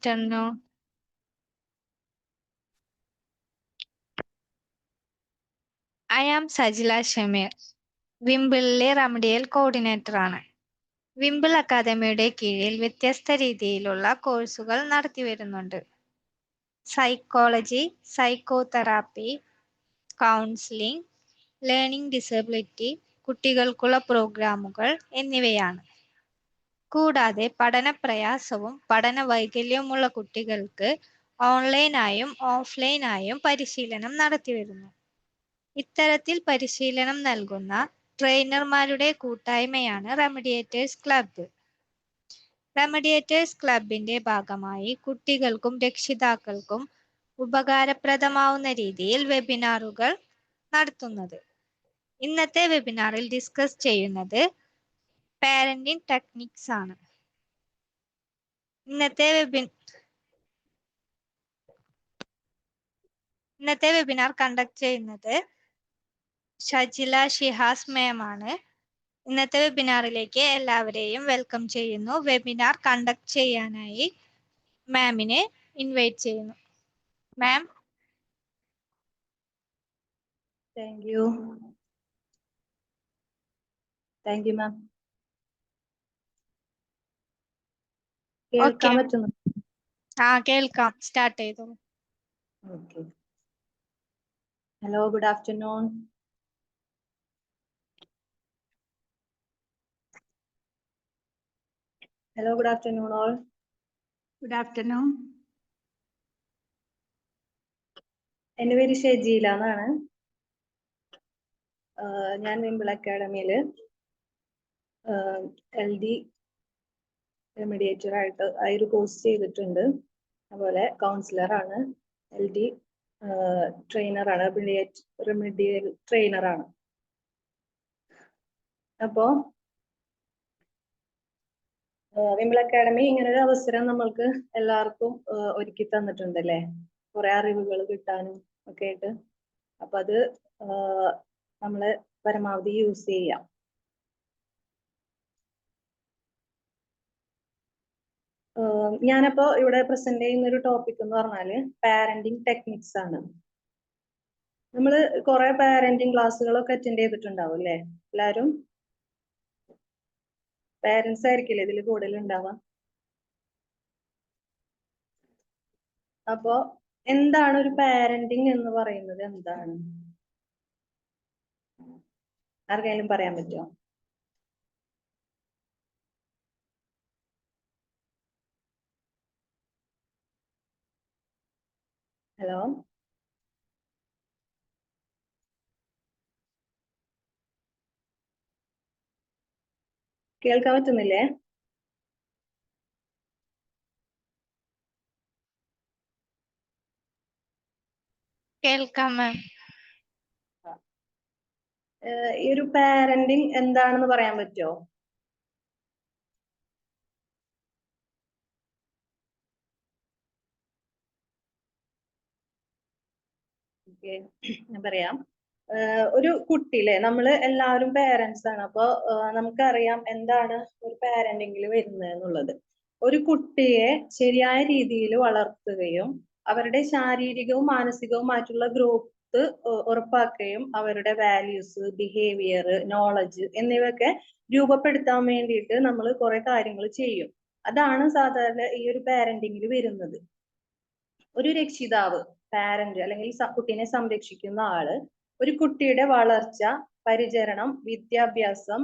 afternoon. I am Sajila Shamir, വിംബിളിലെ remedial coordinator ആണ്. Wimble അക്കാദമിയുടെ കീഴിൽ വ്യത്യസ്ത രീതിയിലുള്ള കോഴ്സുകൾ നടത്തി വരുന്നുണ്ട്. Psychology, psychotherapy, counselling, learning disability, കുട്ടികൾക്കുള്ള പ്രോഗ്രാമുകൾ എന്നിവയാണ്. കൂടാതെ പഠനപ്രയാസവും പഠന വൈകല്യവുമുള്ള കുട്ടികൾക്ക് ഓൺലൈനായും ഓഫ്ലൈനായും പരിശീലനം നടത്തിവരുന്നു. ഇത്തരത്തിൽ പരിശീലനം നൽകുന്ന ട്രെയിനർമാരുടെ കൂട്ടായ്മയാണ് റെമഡിയേറ്റേഴ്സ് ക്ലബ്ബ്. റെമഡിയേറ്റേഴ്സ് ക്ലബിന്റെ ഭാഗമായി കുട്ടികൾക്കും രക്ഷിതാക്കൾക്കും ഉപകാരപ്രദമാവുന്ന രീതിയിൽ വെബിനാറുകൾ നടത്തുന്നത്. ഇന്നത്തെ വെബിനാറിൽ ഡിസ്കസ് ചെയ്യുന്നത് പാരന്റിംഗ് ടെക്നിക്സ് ആണ്. ഇന്നത്തെ വെബിനാർ കണ്ടക്ട് ചെയ്യുന്നത് ഷജില ഷിഹാസ് മാം ആണ്. ഇന്നത്തെ വെബിനാറിലേക്ക് എല്ലാവരെയും വെൽക്കം ചെയ്യുന്നു. വെബിനാർ കണ്ടക്ട് ചെയ്യാനായി മാമിനെ ഇൻവൈറ്റ് ചെയ്യുന്നു. മാം. Thank you ma'am. കേൾക്കാൻ പറ്റുന്നു? കേൾക്കാം. സ്റ്റാർട്ട് ചെയ്തു. Okay. Hello, good afternoon. Hello, good afternoon all. Good afternoon. എൻ്റെ പേര് ഷെജീല എന്നാണ്. ഞാൻ വിംബിൾ അക്കാഡമിയിൽ LD റെമഡിയേറ്റർ ആയിട്ട് ഒരു കോഴ്സ് ചെയ്തിട്ടുണ്ട്. അതുപോലെ കൗൺസിലറാണ്, LD ട്രെയിനറാണ്, റെമഡിയൽ ട്രെയിനറാണ്. അപ്പോൾ വിംബിൾ അക്കാഡമി ഇങ്ങനൊരു അവസരം നമ്മൾക്ക് എല്ലാവർക്കും ഒരുക്കി തന്നിട്ടുണ്ട് അല്ലേ, കുറെ അറിവുകൾ കിട്ടാനും ഒക്കെ ആയിട്ട്. അപ്പൊ അത് നമ്മള് പരമാവധി യൂസ് ചെയ്യാം. ഞാനപ്പോ ഇവിടെ പ്രസന്റ് ചെയ്യുന്ന ഒരു ടോപ്പിക് എന്ന് പറഞ്ഞാല് പാരന്റിംഗ് ടെക്നിക്സ് ആണ്. നമ്മള് കുറെ പാരന്റിംഗ് ക്ലാസ്സുകളൊക്കെ അറ്റൻഡ് ചെയ്തിട്ടുണ്ടാവും അല്ലേ എല്ലാരും? പാരന്റ്സ് ആയിരിക്കില്ലേ ഇതിൽ കൂടുതൽ ഉണ്ടാവാം. അപ്പോ എന്താണ് ഒരു പാരന്റിംഗ് എന്ന് പറയുന്നത്? എന്താണ് ആർക്കെങ്കിലും പറയാൻ പറ്റുമോ? ഹലോ, കേൾക്കാൻ പറ്റുന്നില്ലേ? കേൾക്കാം മാം. ഈ ഒരു പാരന്റിംഗ് എന്താണെന്ന് പറയാൻ പറ്റുമോ? ഓക്കെ, ഞാൻ പറയാം. ഒരു കുട്ടിയിലെ നമ്മള് എല്ലാവരും പേരൻസ് ആണ്. അപ്പൊ നമുക്കറിയാം എന്താണ് ഒരു പാരന്റിംഗിൽ വരുന്നത് എന്നുള്ളത്. ഒരു കുട്ടിയെ ശരിയായ രീതിയിൽ വളർത്തുകയും അവരുടെ ശാരീരികവും മാനസികവുമായിട്ടുള്ള ഗ്രോത്ത് ഉറപ്പാക്കുകയും അവരുടെ വാല്യൂസ്, ബിഹേവിയർ, നോളജ് എന്നിവയൊക്കെ രൂപപ്പെടുത്താൻ വേണ്ടിയിട്ട് നമ്മൾ കുറെ കാര്യങ്ങൾ ചെയ്യും. അതാണ് സാധാരണ ഈ ഒരു പാരന്റിംഗിൽ വരുന്നത്. ഒരു രക്ഷിതാവ്, പാരന്റ് അല്ലെങ്കിൽ കുട്ടീനെ സംരക്ഷിക്കുന്ന ആള് ഒരു കുട്ടിയുടെ വളർച്ച, പരിചരണം, വിദ്യാഭ്യാസം,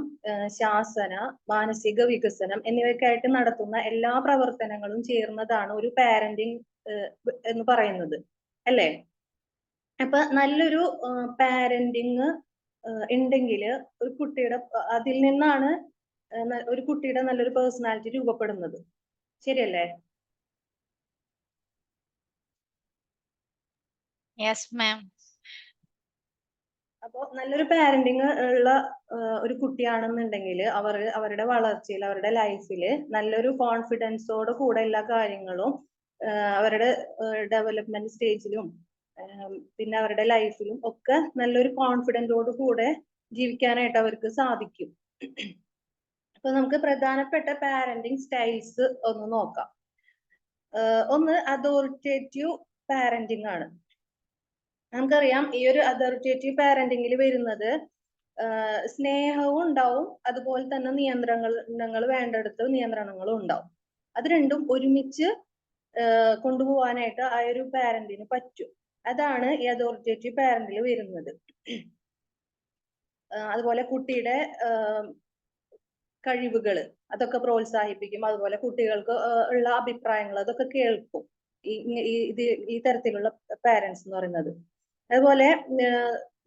ശാസന, മാനസിക വികസനം എന്നിവയ്ക്കായിട്ട് നടത്തുന്ന എല്ലാ പ്രവർത്തനങ്ങളും ചേർന്നതാണ് ഒരു പാരന്റിംഗ് എന്ന് പറയുന്നത് അല്ലേ? അപ്പൊ നല്ലൊരു പാരന്റിങ് ഉണ്ടെങ്കിൽ ഒരു കുട്ടിയുടെ അതിൽ നിന്നാണ് ഒരു കുട്ടിയുടെ നല്ലൊരു പേഴ്സണാലിറ്റി രൂപപ്പെടുന്നത്. ശരിയല്ലേ? Yes ma'am. അപ്പൊ നല്ലൊരു പാരന്റിങ് ഉള്ള ഒരു കുട്ടിയാണെന്നുണ്ടെങ്കിൽ അവരുടെ വളർച്ചയിൽ, അവരുടെ ലൈഫിൽ നല്ലൊരു കോൺഫിഡൻസോട് കൂടെ എല്ലാ കാര്യങ്ങളും അവരുടെ ഡെവലപ്മെന്റ് സ്റ്റേജിലും പിന്നെ അവരുടെ ലൈഫിലും ഒക്കെ നല്ലൊരു കോൺഫിഡൻറ്റോട് കൂടെ ജീവിക്കാനായിട്ട് അവർക്ക് സാധിക്കും. അപ്പൊ നമുക്ക് പ്രധാനപ്പെട്ട പാരന്റിങ് സ്റ്റൈൽസ് ഒന്ന് നോക്കാം. ഒന്ന് അതോറിറ്റേറ്റീവ് പാരന്റിങ് ആണ്. നമുക്കറിയാം ഈ ഒരു അതോറിറ്റേറ്റീവ് പാരന്റിങ്ങിൽ വരുന്നത് സ്നേഹവും ഉണ്ടാവും, അതുപോലെ തന്നെ നിയന്ത്രണങ്ങൾ വേണ്ടടുത്ത് നിയന്ത്രണങ്ങളും ഉണ്ടാവും. അത് രണ്ടും ഒരുമിച്ച് കൊണ്ടുപോകാനായിട്ട് ആ ഒരു പാരന്റിന് പറ്റും. അതാണ് ഈ അതോറിറ്റേറ്റീവ് പാരന്റിൽ വരുന്നത്. അതുപോലെ കുട്ടിയുടെ കഴിവുകൾ അതൊക്കെ പ്രോത്സാഹിപ്പിക്കും. അതുപോലെ കുട്ടികൾക്ക് ഉള്ള അഭിപ്രായങ്ങൾ അതൊക്കെ കേൾക്കും ഈ തരത്തിലുള്ള പാരന്റ്സ് എന്ന് പറയുന്നത്. അതുപോലെ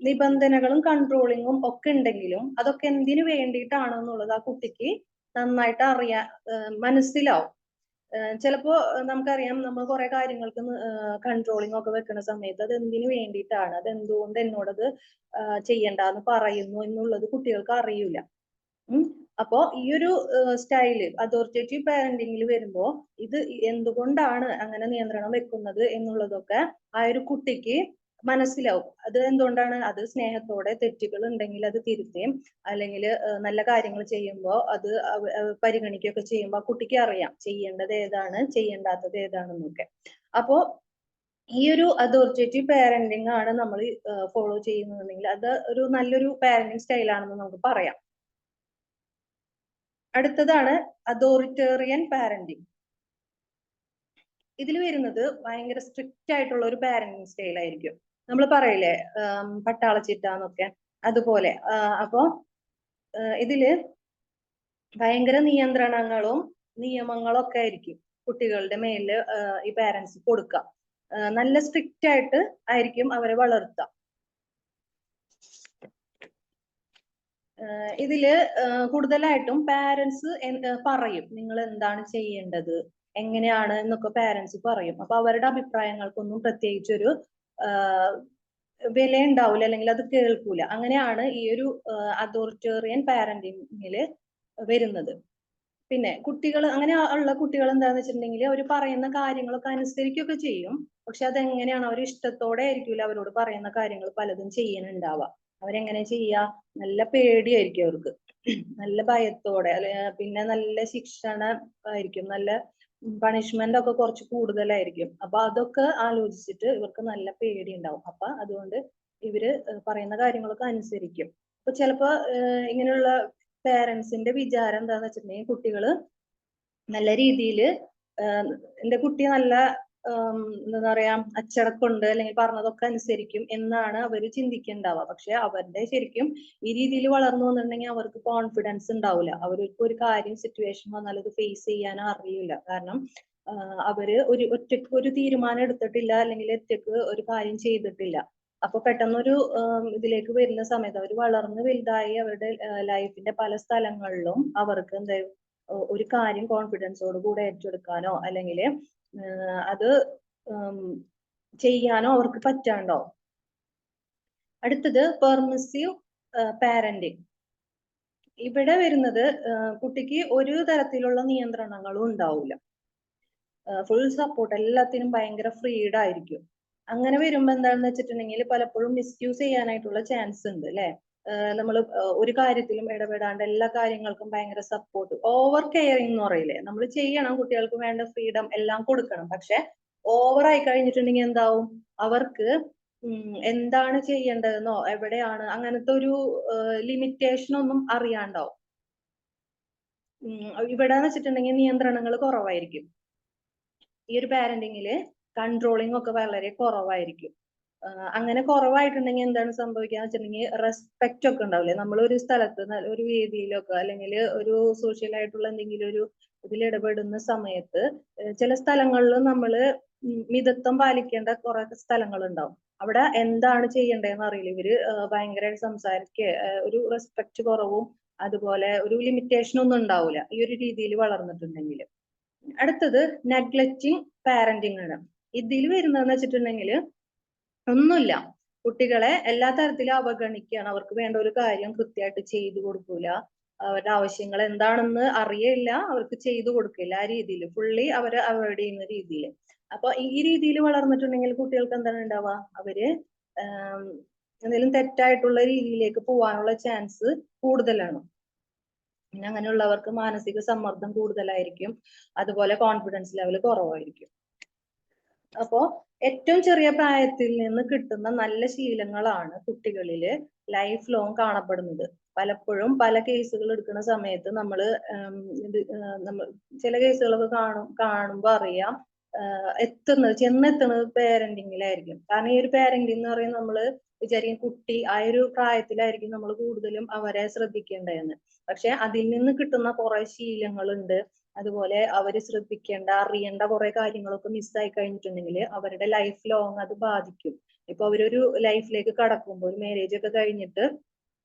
നിബന്ധനകളും കൺട്രോളിങ്ങും ഒക്കെ ഉണ്ടെങ്കിലും അതൊക്കെ എന്തിനു വേണ്ടിയിട്ടാണെന്നുള്ളത് ആ കുട്ടിക്ക് നന്നായിട്ട് മനസ്സിലാവും. ചിലപ്പോ നമുക്കറിയാം, നമ്മൾ കുറെ കാര്യങ്ങൾക്ക് കൺട്രോളിങ് ഒക്കെ വെക്കുന്ന സമയത്ത് അത് എന്തിനു വേണ്ടിയിട്ടാണ്, അത് എന്തുകൊണ്ട് എന്നോടത് ചെയ്യണ്ടെന്ന് പറയുന്നു എന്നുള്ളത് കുട്ടികൾക്ക് അറിയില്ല. അപ്പോ ഈ ഒരു സ്റ്റൈല് അതോറിറ്റേറ്റീവ് പാരന്റിങ്ങിൽ വരുമ്പോ ഇത് എന്തുകൊണ്ടാണ് അങ്ങനെ നിയന്ത്രണം വെക്കുന്നത് എന്നുള്ളതൊക്കെ ആ ഒരു കുട്ടിക്ക് മനസ്സിലാവും. അത് എന്തുകൊണ്ടാണ്, അത് സ്നേഹത്തോടെ തെറ്റുകൾ ഉണ്ടെങ്കിൽ അത് തിരുത്തുകയും അല്ലെങ്കിൽ നല്ല കാര്യങ്ങൾ ചെയ്യുമ്പോൾ അത് പരിഗണിക്കുകയൊക്കെ ചെയ്യുമ്പോൾ ആ കുട്ടിക്ക് അറിയാം ചെയ്യേണ്ടത് ഏതാണ് ചെയ്യേണ്ടാത്തത് ഏതാണെന്നൊക്കെ. അപ്പോ ഈ ഒരു അതോറിറ്റേറ്റീവ് പാരന്റിങ് ആണ് നമ്മൾ ഫോളോ ചെയ്യുന്നുണ്ടെങ്കിൽ അത് ഒരു നല്ലൊരു പാരന്റിങ് സ്റ്റൈലാണെന്ന് നമുക്ക് പറയാം. അടുത്തതാണ് അതോറിറ്റേറിയൻ പാരന്റിങ്. ഇതിൽ വരുന്നത് ഭയങ്കര സ്ട്രിക്റ്റ് ആയിട്ടുള്ള ഒരു പാരന്റിങ് സ്റ്റൈൽ ആയിരിക്കും. നമ്മൾ പറയില്ലേ പട്ടാളച്ചിട്ടാന്നൊക്കെ, അതുപോലെ. അപ്പോ ഇതില് ഭയങ്കര നിയന്ത്രണങ്ങളും നിയമങ്ങളും ഒക്കെ ആയിരിക്കും കുട്ടികളുടെ മേലില് ഈ പാരന്റ്സ് കൊടുക്കുക. നല്ല സ്ട്രിക്റ്റ് ആയിട്ട് ആയിരിക്കും അവരെ വളർത്തുക. ഇതില് കൂടുതലായിട്ടും പാരന്റ്സ് പറയും നിങ്ങൾ എന്താണ് ചെയ്യേണ്ടത്, എങ്ങനെയാണ് എന്നൊക്കെ പാരന്റ്സ് പറയും. അപ്പൊ അവരുടെ അഭിപ്രായങ്ങൾക്കൊന്നും പ്രത്യേകിച്ചൊരു വില ഉണ്ടാവില്ല, അല്ലെങ്കിൽ അത് കേൾക്കൂല. അങ്ങനെയാണ് ഈ ഒരു അതോറിറ്റേറിയൻ പാരന്റിങ്ങില് വരുന്നത്. പിന്നെ കുട്ടികൾ, അങ്ങനെ ഉള്ള കുട്ടികൾ എന്താന്ന് വെച്ചിട്ടുണ്ടെങ്കിൽ അവർ പറയുന്ന കാര്യങ്ങളൊക്കെ അനുസരിക്കുകയൊക്കെ ചെയ്യും. പക്ഷെ അതെങ്ങനെയാണ്, അവർ ഇഷ്ടത്തോടെ ആയിരിക്കില്ല അവരോട് പറയുന്ന കാര്യങ്ങൾ പലതും ചെയ്യാനുണ്ടാവുക. അവരെങ്ങനെ ചെയ്യാ, നല്ല പേടിയായിരിക്കും അവർക്ക്, നല്ല ഭയത്തോടെ. പിന്നെ നല്ല ശിക്ഷണം ആയിരിക്കും, നല്ല പണിഷ്മെന്റ് ഒക്കെ കുറച്ച് കൂടുതലായിരിക്കും. അപ്പൊ അതൊക്കെ ആലോചിച്ചിട്ട് ഇവർക്ക് നല്ല പേടി ഉണ്ടാവും. അപ്പൊ അതുകൊണ്ട് ഇവര് പറയുന്ന കാര്യങ്ങളൊക്കെ അനുസരിക്കും. അപ്പൊ ചിലപ്പോ ഇങ്ങനെയുള്ള പേരൻസിന്റെ വിചാരം എന്താന്ന് വെച്ചിട്ടുണ്ടെങ്കിൽ കുട്ടികള് നല്ല രീതിയിൽ എന്റെ കുട്ടി നല്ല എന്താ പറയാ അച്ചടക്കമുണ്ട്, അല്ലെങ്കിൽ പറഞ്ഞതൊക്കെ അനുസരിക്കും എന്നാണ് അവര് ചിന്തിക്കുന്നുണ്ടാവുക. പക്ഷെ അവരുടെ ശരിക്കും ഈ രീതിയിൽ വളർന്നു വന്നിട്ടുണ്ടെങ്കിൽ അവർക്ക് കോൺഫിഡൻസ് ഉണ്ടാവില്ല. അവർക്ക് ഒരു കാര്യം സിറ്റുവേഷൻ വന്നാൽ അത് ഫേസ് ചെയ്യാൻ അറിയില്ല. കാരണം അവര് ഒറ്റക്ക് ഒരു തീരുമാനം എടുത്തിട്ടില്ല, അല്ലെങ്കിൽ ഒറ്റക്ക് ഒരു കാര്യം ചെയ്തിട്ടില്ല. അപ്പൊ പെട്ടെന്നൊരു ഇതിലേക്ക് വരുന്ന സമയത്ത് അവർ വളർന്ന് വലുതായി അവരുടെ ലൈഫിന്റെ പല സ്ഥലങ്ങളിലും അവർക്ക് എന്തായാലും ഒരു കാര്യം കോൺഫിഡൻസോട് കൂടെ ഏറ്റെടുക്കാനോ അല്ലെങ്കിൽ അത് ചെയ്യാനോ അവർക്ക് പറ്റാണ്ടോ. അടുത്തത് പെർമിസീവ് പാരന്റിങ്. ഇവിടെ വരുന്നത് കുട്ടിക്ക് ഒരു തരത്തിലുള്ള നിയന്ത്രണങ്ങളും ഉണ്ടാവില്ല, ഫുൾ സപ്പോർട്ട്, എല്ലാത്തിനും ഭയങ്കര ഫ്രീഡം ആയിരിക്കും. അങ്ങനെ വരുമ്പോ എന്താണെന്ന് വെച്ചിട്ടുണ്ടെങ്കിൽ പലപ്പോഴും മിസ്യൂസ് ചെയ്യാനായിട്ടുള്ള ചാൻസ് ഉണ്ട് അല്ലെ. നമ്മൾ ഒരു കാര്യത്തിലും ഇടപെടാണ്ട് എല്ലാ കാര്യങ്ങൾക്കും ഭയങ്കര സപ്പോർട്ട്, ഓവർ കെയറിങ് എന്ന് പറയില്ലേ, നമ്മൾ ചെയ്യണം, കുട്ടികൾക്ക് വേണ്ട ഫ്രീഡം എല്ലാം കൊടുക്കണം. പക്ഷെ ഓവർ ആയി കഴിഞ്ഞിട്ടുണ്ടെങ്കിൽ എന്താവും, അവർക്ക് എന്താണ് ചെയ്യേണ്ടതെന്നോ എവിടെയാണ് അങ്ങനത്തെ ഒരു ലിമിറ്റേഷൻ ഒന്നും അറിയാണ്ടാവും. ഇവിടെ വെച്ചിട്ടുണ്ടെങ്കിൽ നിയന്ത്രണങ്ങൾ കുറവായിരിക്കും. ഈ ഒരു പാരന്റിങ്ങില് കൺട്രോളിങ് ഒക്കെ വളരെ കുറവായിരിക്കും. അങ്ങനെ കുറവായിട്ടുണ്ടെങ്കിൽ എന്താണ് സംഭവിക്കാന്ന് വെച്ചിട്ടുണ്ടെങ്കിൽ റെസ്പെക്ട് ഒക്കെ ഉണ്ടാവില്ലേ. നമ്മൾ ഒരു സ്ഥലത്ത് ഒരു വേദിയിലൊക്കെ അല്ലെങ്കിൽ ഒരു സോഷ്യൽ ആയിട്ടുള്ള എന്തെങ്കിലും ഒരു ഇതിൽ ഇടപെടുന്ന സമയത്ത് ചില സ്ഥലങ്ങളിൽ നമ്മൾ മിതത്വം പാലിക്കേണ്ട കുറെ സ്ഥലങ്ങൾ ഉണ്ടാവും. അവിടെ എന്താണ് ചെയ്യേണ്ടതെന്ന് അറിയില്ല. ഇവര് ഭയങ്കരമായിട്ട് സംസാരിക്കുക, ഒരു റെസ്പെക്ട് കുറവും അതുപോലെ ഒരു ലിമിറ്റേഷൻ ഒന്നും ഉണ്ടാവില്ല ഈ ഒരു രീതിയിൽ വളർന്നിട്ടുണ്ടെങ്കിൽ. അടുത്തത് നെഗ്ലക്റ്റിംഗ് പാരന്റിങ് ആണ്. ഇതിൽ വരുന്നതെന്ന് വെച്ചിട്ടുണ്ടെങ്കിൽ ഒന്നുമില്ല, കുട്ടികളെ എല്ലാ തരത്തിലും അവഗണിക്കുകയാണ്. അവർക്ക് വേണ്ട ഒരു കാര്യം കൃത്യമായിട്ട് ചെയ്തു കൊടുക്കൂല, അവരുടെ ആവശ്യങ്ങൾ എന്താണെന്ന് അറിയില്ല, അവർക്ക് ചെയ്തു കൊടുക്കില്ല. ആ രീതിയിൽ ഫുള്ളി അവരെ അവോയ്ഡ് ചെയ്യുന്ന രീതിയിൽ. അപ്പൊ ഈ രീതിയിൽ വളർന്നിട്ടുണ്ടെങ്കിൽ കുട്ടികൾക്ക് എന്താണ് ഉണ്ടാവുക, അവര് എന്തെങ്കിലും തെറ്റായിട്ടുള്ള രീതിയിലേക്ക് പോകാനുള്ള ചാൻസ് കൂടുതലാണ്. പിന്നെ അങ്ങനെയുള്ളവർക്ക് മാനസിക സമ്മർദ്ദം കൂടുതലായിരിക്കും, അതുപോലെ കോൺഫിഡൻസ് ലെവൽ കുറവായിരിക്കും. അപ്പോ ഏറ്റവും ചെറിയ പ്രായത്തിൽ നിന്ന് കിട്ടുന്ന നല്ല ശീലങ്ങളാണ് കുട്ടികളില് ലൈഫ് ലോങ് കാണപ്പെടുന്നത്. പലപ്പോഴും പല കേസുകൾ എടുക്കുന്ന സമയത്ത് നമ്മള് നമ്മൾ ചില കേസുകളൊക്കെ കാണുമ്പോ അറിയാം ചെന്നെത്തുന്നത് പേരന്റിങ്ങിലായിരിക്കും. കാരണം ഈ ഒരു പേരന്റിങ് എന്ന് പറയുന്നത് നമ്മള് വിചാരിക്കും കുട്ടി ആ ഒരു പ്രായത്തിലായിരിക്കും നമ്മൾ കൂടുതലും അവരെ ശ്രദ്ധിക്കേണ്ടതെന്ന്. പക്ഷെ അതിൽ നിന്ന് കിട്ടുന്ന കുറെ ശീലങ്ങളുണ്ട്, അതുപോലെ അവര് ശ്രദ്ധിക്കേണ്ട അറിയേണ്ട കുറെ കാര്യങ്ങളൊക്കെ മിസ്സായി കഴിഞ്ഞിട്ടുണ്ടെങ്കിൽ അവരുടെ ലൈഫ് ലോങ് അത് ബാധിക്കും. ഇപ്പൊ അവരൊരു ലൈഫിലേക്ക് കടക്കുമ്പോൾ ഒരു മാരേജ് ഒക്കെ കഴിഞ്ഞിട്ട്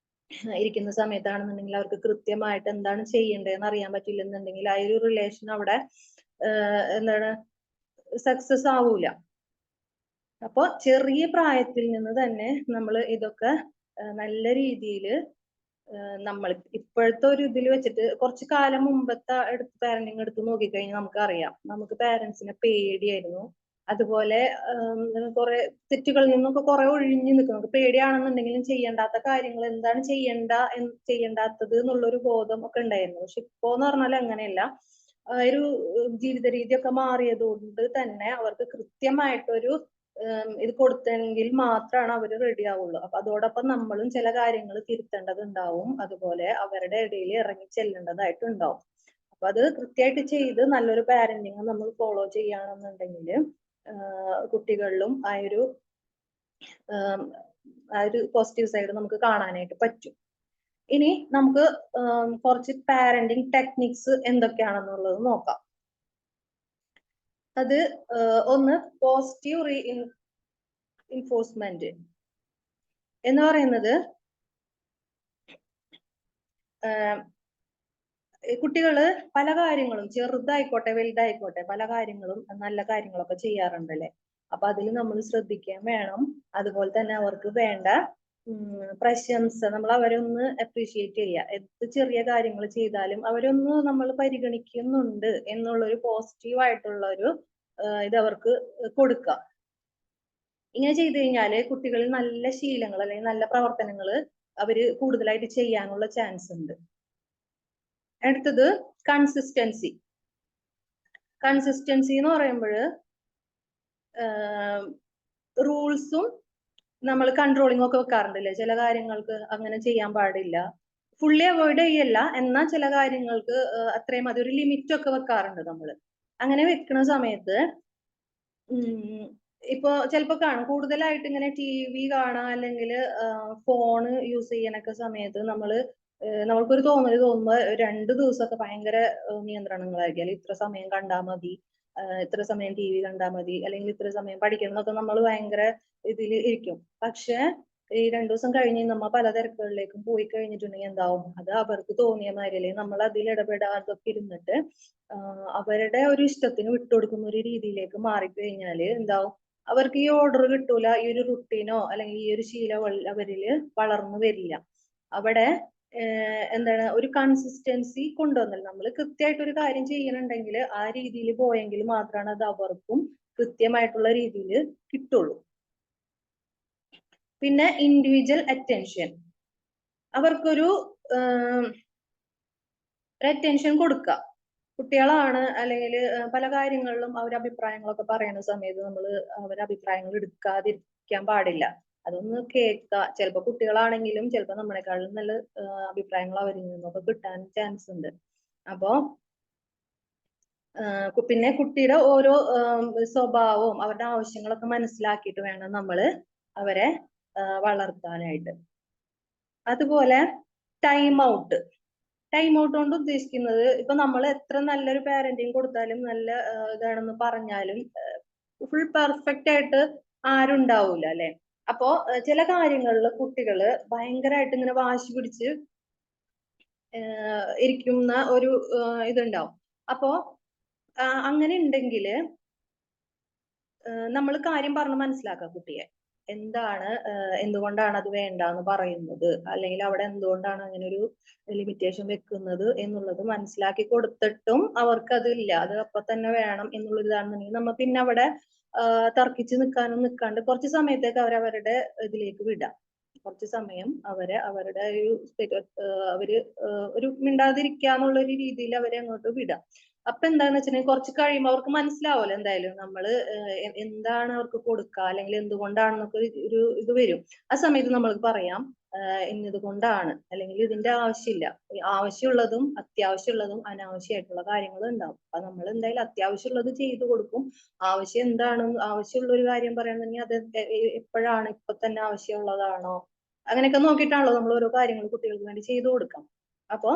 ഇരിക്കുന്ന സമയത്താണെന്നുണ്ടെങ്കിൽ അവർക്ക് കൃത്യമായിട്ട് എന്താണ് ചെയ്യേണ്ടതെന്ന് അറിയാൻ പറ്റില്ലെന്നുണ്ടെങ്കിൽ ആ ഒരു റിലേഷൻ അവിടെ എന്താണ് സക്സസ് ആവൂല. അപ്പൊ ചെറിയ പ്രായത്തിൽ നിന്ന് തന്നെ നമ്മൾ ഇതൊക്കെ നല്ല രീതിയിൽ നമ്മൾ ഇപ്പോഴത്തെ ഒരു ഇതിൽ വെച്ചിട്ട് കുറച്ച് കാലം മുമ്പത്തെ പാരന്റിങ് എടുത്ത് നോക്കിക്കഴിഞ്ഞാൽ നമുക്കറിയാം, നമുക്ക് പാരന്റ്സിനെ പേടിയായിരുന്നു. അതുപോലെ കുറെ തെറ്റുകളിൽ നിന്നൊക്കെ കുറെ ഒഴിഞ്ഞു നിൽക്കും. നമുക്ക് പേടിയാണെന്നുണ്ടെങ്കിലും ചെയ്യേണ്ടാത്ത കാര്യങ്ങൾ എന്താണ് ചെയ്യേണ്ടാത്തത് എന്നുള്ളൊരു ബോധം ഒക്കെ ഉണ്ടായിരുന്നു. പക്ഷെ ഇപ്പോന്ന് പറഞ്ഞാൽ അങ്ങനെയല്ല. ഒരു ജീവിത രീതിയൊക്കെ മാറിയതുകൊണ്ട് തന്നെ അവർക്ക് കൃത്യമായിട്ടൊരു ഇത് കൊടുത്തെങ്കിൽ മാത്രമാണ് അവർ റെഡി ആവുള്ളൂ. അപ്പൊ അതോടൊപ്പം നമ്മളും ചില കാര്യങ്ങൾ തിരുത്തേണ്ടതുണ്ടാവും, അതുപോലെ അവരുടെ ഇടയിൽ ഇറങ്ങി ചെല്ലേണ്ടതായിട്ടുണ്ടാവും. അപ്പൊ അത് കൃത്യമായിട്ട് ചെയ്ത് നല്ലൊരു പാരന്റിങ് നമ്മൾ ഫോളോ ചെയ്യുകയാണെന്നുണ്ടെങ്കിൽ കുട്ടികളിലും ആ ഒരു പോസിറ്റീവ് സൈഡ് നമുക്ക് കാണാനായിട്ട് പറ്റും. ഇനി നമുക്ക് കുറച്ച് പാരന്റിങ് ടെക്നിക്സ് എന്തൊക്കെയാണെന്നുള്ളത് നോക്കാം. അത് ഒന്ന് പോസിറ്റീവ് റീഇൻഫോഴ്സ്മെന്റ് എന്ന് പറയുന്നത് കുട്ടികള് പല കാര്യങ്ങളും ചെറുതായിക്കോട്ടെ വലുതായിക്കോട്ടെ പല കാര്യങ്ങളും നല്ല കാര്യങ്ങളൊക്കെ ചെയ്യാറുണ്ടല്ലേ. അപ്പൊ അതിൽ നമ്മൾ ശ്രദ്ധിക്കാൻ വേണം. അതുപോലെ തന്നെ അവർക്ക് വേണ്ട പ്രശംസ, നമ്മൾ അവരൊന്ന് അപ്രീഷിയേറ്റ് ചെയ്യുക. എന്ത് ചെറിയ കാര്യങ്ങൾ ചെയ്താലും അവരൊന്ന് നമ്മൾ പരിഗണിക്കുന്നുണ്ട് എന്നുള്ളൊരു പോസിറ്റീവ് ആയിട്ടുള്ള ഒരു ഇത് അവർക്ക് കൊടുക്കുക. ഇങ്ങനെ ചെയ്തു കഴിഞ്ഞാല് കുട്ടികളിൽ നല്ല ശീലങ്ങൾ അല്ലെങ്കിൽ നല്ല പ്രവർത്തനങ്ങൾ അവര് കൂടുതലായിട്ട് ചെയ്യാനുള്ള ചാൻസ് ഉണ്ട്. അടുത്തത് കൺസിസ്റ്റൻസി. കൺസിസ്റ്റൻസി എന്ന് പറയുമ്പോൾ റൂൾസും നമ്മൾ കൺട്രോളിംഗ് ഒക്കെ വെക്കാറുണ്ടല്ലേ. ചില കാര്യങ്ങൾക്ക് അങ്ങനെ ചെയ്യാൻ പാടില്ല, ഫുള്ളി അവോയ്ഡ് ചെയ്യല്ല, എന്നാൽ ചില കാര്യങ്ങൾക്ക് അത്രയും മതി, ഒരു ലിമിറ്റ് ഒക്കെ വെക്കാറുണ്ട് നമ്മൾ. അങ്ങനെ വെക്കുന്ന സമയത്ത് ഇപ്പൊ ചിലപ്പോ കാണും കൂടുതലായിട്ട് ഇങ്ങനെ TV കാണാം അല്ലെങ്കിൽ ഫോണ് യൂസ് ചെയ്യാനൊക്കെ സമയത്ത് നമ്മൾക്കൊരു തോന്നുമ്പോ 2 ദിവസമൊക്കെ ഭയങ്കര നിയന്ത്രണങ്ങളായിരിക്കും. അല്ലെങ്കിൽ ഇത്ര സമയം കണ്ടാൽ മതി, ഇത്ര സമയം TV കണ്ടാൽ മതി, അല്ലെങ്കിൽ ഇത്ര സമയം പഠിക്കണം എന്നൊക്കെ നമ്മൾ ഭയങ്കര ഇതിൽ ഇരിക്കും. പക്ഷെ ഈ 2 ദിവസം കഴിഞ്ഞ് നമ്മ പല തിരക്കുകളിലേക്കും പോയി കഴിഞ്ഞിട്ടുണ്ടെങ്കിൽ എന്താവും, അത് അവർക്ക് തോന്നിയ മാതിരി അല്ലെങ്കിൽ നമ്മൾ അതിൽ ഇടപെടാതൊക്കെ ഇരുന്നിട്ട് അവരുടെ ഒരു ഇഷ്ടത്തിന് വിട്ടുകൊടുക്കുന്ന ഒരു രീതിയിലേക്ക് മാറിക്കഴിഞ്ഞാല് എന്താവും, അവർക്ക് ഈ ഓർഡർ കിട്ടൂല, ഈ ഒരു റുട്ടീനോ അല്ലെങ്കിൽ ഈ ഒരു ശീലം അവരില് വളർന്നു വരില്ല. അവിടെ എന്താണ് ഒരു കൺസിസ്റ്റൻസി കൊണ്ടുവന്നത്, നമ്മൾ കൃത്യമായിട്ട് ഒരു കാര്യം ചെയ്യണമെങ്കിൽ ആ രീതിയിൽ പോയെങ്കിൽ മാത്രമാണ് അത് അവർക്കും കൃത്യമായിട്ടുള്ള രീതിയിൽ കിട്ടുള്ളൂ. പിന്നെ ഇൻഡിവിജ്വൽ അറ്റൻഷൻ, അവർക്കൊരു അറ്റൻഷൻ കൊടുക്കുക. കുട്ടികളാണ് അല്ലെങ്കിൽ പല കാര്യങ്ങളിലും അവരുടെ അഭിപ്രായങ്ങളൊക്കെ പറയുന്ന സമയത്ത് നമ്മൾ അവരുടെ അഭിപ്രായങ്ങൾ എടുക്കാതിരിക്കാൻ പാടില്ല. അതൊന്ന് കേൾക്കുക. ചിലപ്പോൾ കുട്ടികളാണെങ്കിലും ചിലപ്പോൾ നമ്മളെക്കാളും നല്ല അഭിപ്രായങ്ങൾ അവരിൽ നിന്നൊക്കെ കിട്ടാൻ ചാൻസ് ഉണ്ട്. അപ്പോ പിന്നെ കുട്ടിയുടെ ഓരോ സ്വഭാവവും അവരുടെ ആവശ്യങ്ങളൊക്കെ മനസ്സിലാക്കിയിട്ട് വേണം നമ്മൾ അവരെ വളർത്താനായിട്ട്. അതുപോലെ ടൈം ഔട്ട് കൊണ്ട് ഉദ്ദേശിക്കുന്നത്, ഇപ്പൊ നമ്മൾ എത്ര നല്ലൊരു പാരന്റിങ് കൊടുത്താലും നല്ല ഇതാണെന്ന് പറഞ്ഞാലും ഫുൾ പെർഫെക്റ്റ് ആയിട്ട് ആരും ഉണ്ടാവൂല അല്ലെ. അപ്പോ ചില കാര്യങ്ങളിൽ കുട്ടികള് ഭയങ്കരമായിട്ട് ഇങ്ങനെ വാശി പിടിച്ച് ഇരിക്കുന്ന ഒരു ഇതുണ്ടാവും. അപ്പോ അങ്ങനെ ഉണ്ടെങ്കില് നമ്മൾ കാര്യം പറഞ്ഞ് മനസ്സിലാക്കുക കുട്ടിയെ, എന്തുകൊണ്ടാണ് അത് വേണ്ടാന്ന് പറയുന്നത്, അല്ലെങ്കിൽ അവിടെ എന്തുകൊണ്ടാണ് അങ്ങനെ ഒരു ലിമിറ്റേഷൻ വെക്കുന്നത് എന്നുള്ളത് മനസ്സിലാക്കി കൊടുത്തിട്ടും അവർക്ക് അതില്ല, അത് അപ്പൊ തന്നെ വേണം എന്നുള്ളതാണെന്നുണ്ടെങ്കിൽ നമ്മൾ പിന്നെ അവിടെ തർക്കിച്ച് നിൽക്കാണ്ട് കുറച്ച് സമയത്തേക്ക് അവരവരുടെ ഇതിലേക്ക് വിടാം. കുറച്ച് സമയം അവരുടെ ഒരു അവര് ഒരു മിണ്ടാതിരിക്കാന്നുള്ള ഒരു രീതിയിൽ അവരെ അങ്ങോട്ട് വിടാം. അപ്പൊ എന്താന്ന് വെച്ചിട്ടുണ്ടെങ്കിൽ കുറച്ച് കഴിയുമ്പോൾ അവർക്ക് മനസ്സിലാവുമല്ലോ എന്തായാലും നമ്മള് എന്താണ് അവർക്ക് കൊടുക്കുക അല്ലെങ്കിൽ എന്തുകൊണ്ടാണെന്നൊക്കെ ഒരു ഇത് വരും. ആ സമയത്ത് നമ്മൾക്ക് പറയാം ഇന്നത് കൊണ്ടാണ്, അല്ലെങ്കിൽ ഇതിന്റെ ആവശ്യമില്ല. ആവശ്യമുള്ളതും അത്യാവശ്യമുള്ളതും അനാവശ്യമായിട്ടുള്ള കാര്യങ്ങൾ ഉണ്ടാവും. അപ്പൊ നമ്മൾ എന്തായാലും അത്യാവശ്യമുള്ളത് ചെയ്തു കൊടുക്കും. ആവശ്യം എന്താണ്, ആവശ്യമുള്ള ഒരു കാര്യം പറയണമെങ്കിൽ അത് എപ്പോഴാണ്, ഇപ്പൊ തന്നെ ആവശ്യമുള്ളതാണോ, അങ്ങനെയൊക്കെ നോക്കിയിട്ടാണല്ലോ നമ്മൾ ഓരോ കാര്യങ്ങൾ കുട്ടികൾക്ക് വേണ്ടി ചെയ്തു കൊടുക്കാം. അപ്പൊ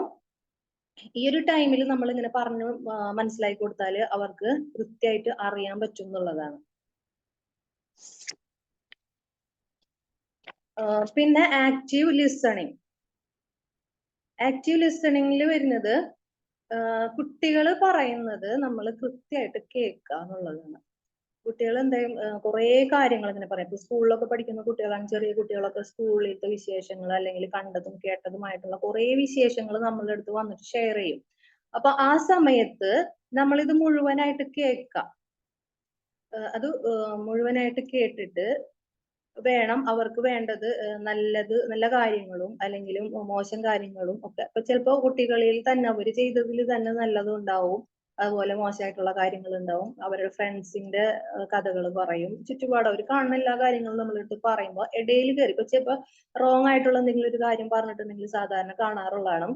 ഈ ഒരു ടൈമിൽ നമ്മൾ ഇങ്ങനെ പറഞ്ഞു മനസ്സിലാക്കി കൊടുത്താൽ അവർക്ക് കൃത്യമായിട്ട് അറിയാൻ പറ്റും എന്നുള്ളതാണ്. പിന്നെ ആക്റ്റീവ് ലിസണിങ്. ആക്റ്റീവ് ലിസണിങ്ങിൽ വരുന്നത് കുട്ടികൾ പറയുന്നത് നമ്മൾ കൃത്യമായിട്ട് കേൾക്കുക എന്നുള്ളതാണ്. കുട്ടികൾ എന്തായാലും കുറെ കാര്യങ്ങൾ ഇങ്ങനെ പറയും. ഇപ്പൊ സ്കൂളിലൊക്കെ പഠിക്കുന്ന കുട്ടികളാണ്, ചെറിയ കുട്ടികളൊക്കെ സ്കൂളിലത്തെ വിശേഷങ്ങൾ അല്ലെങ്കിൽ കണ്ടതും കേട്ടതുമായിട്ടുള്ള കുറെ വിശേഷങ്ങൾ നമ്മളുടെ അടുത്ത് വന്നിട്ട് ഷെയർ ചെയ്യും. അപ്പൊ ആ സമയത്ത് നമ്മളിത് മുഴുവനായിട്ട് കേൾക്കാം. അത് മുഴുവനായിട്ട് കേട്ടിട്ട് വേണം അവർക്ക് വേണ്ടത് നല്ല കാര്യങ്ങളും അല്ലെങ്കിലും മോശം കാര്യങ്ങളും ഒക്കെ. അപ്പൊ ചിലപ്പോ കുട്ടികളിൽ തന്നെ അവര് ചെയ്തതിൽ തന്നെ നല്ലതും ഉണ്ടാവും, അതുപോലെ മോശമായിട്ടുള്ള കാര്യങ്ങൾ ഉണ്ടാവും. അവരുടെ ഫ്രണ്ട്സിന്റെ കഥകൾ പറയും, ചുറ്റുപാട് അവർ കാണുന്ന എല്ലാ കാര്യങ്ങളും നമ്മളിട്ട് പറയുമ്പോൾ ഇടയിൽ കയറി ഇപ്പൊ ചിലപ്പോ റോങ് ആയിട്ടുള്ള എന്തെങ്കിലും ഒരു കാര്യം പറഞ്ഞിട്ടുണ്ടെങ്കിൽ സാധാരണ കാണാറുള്ളതാണ്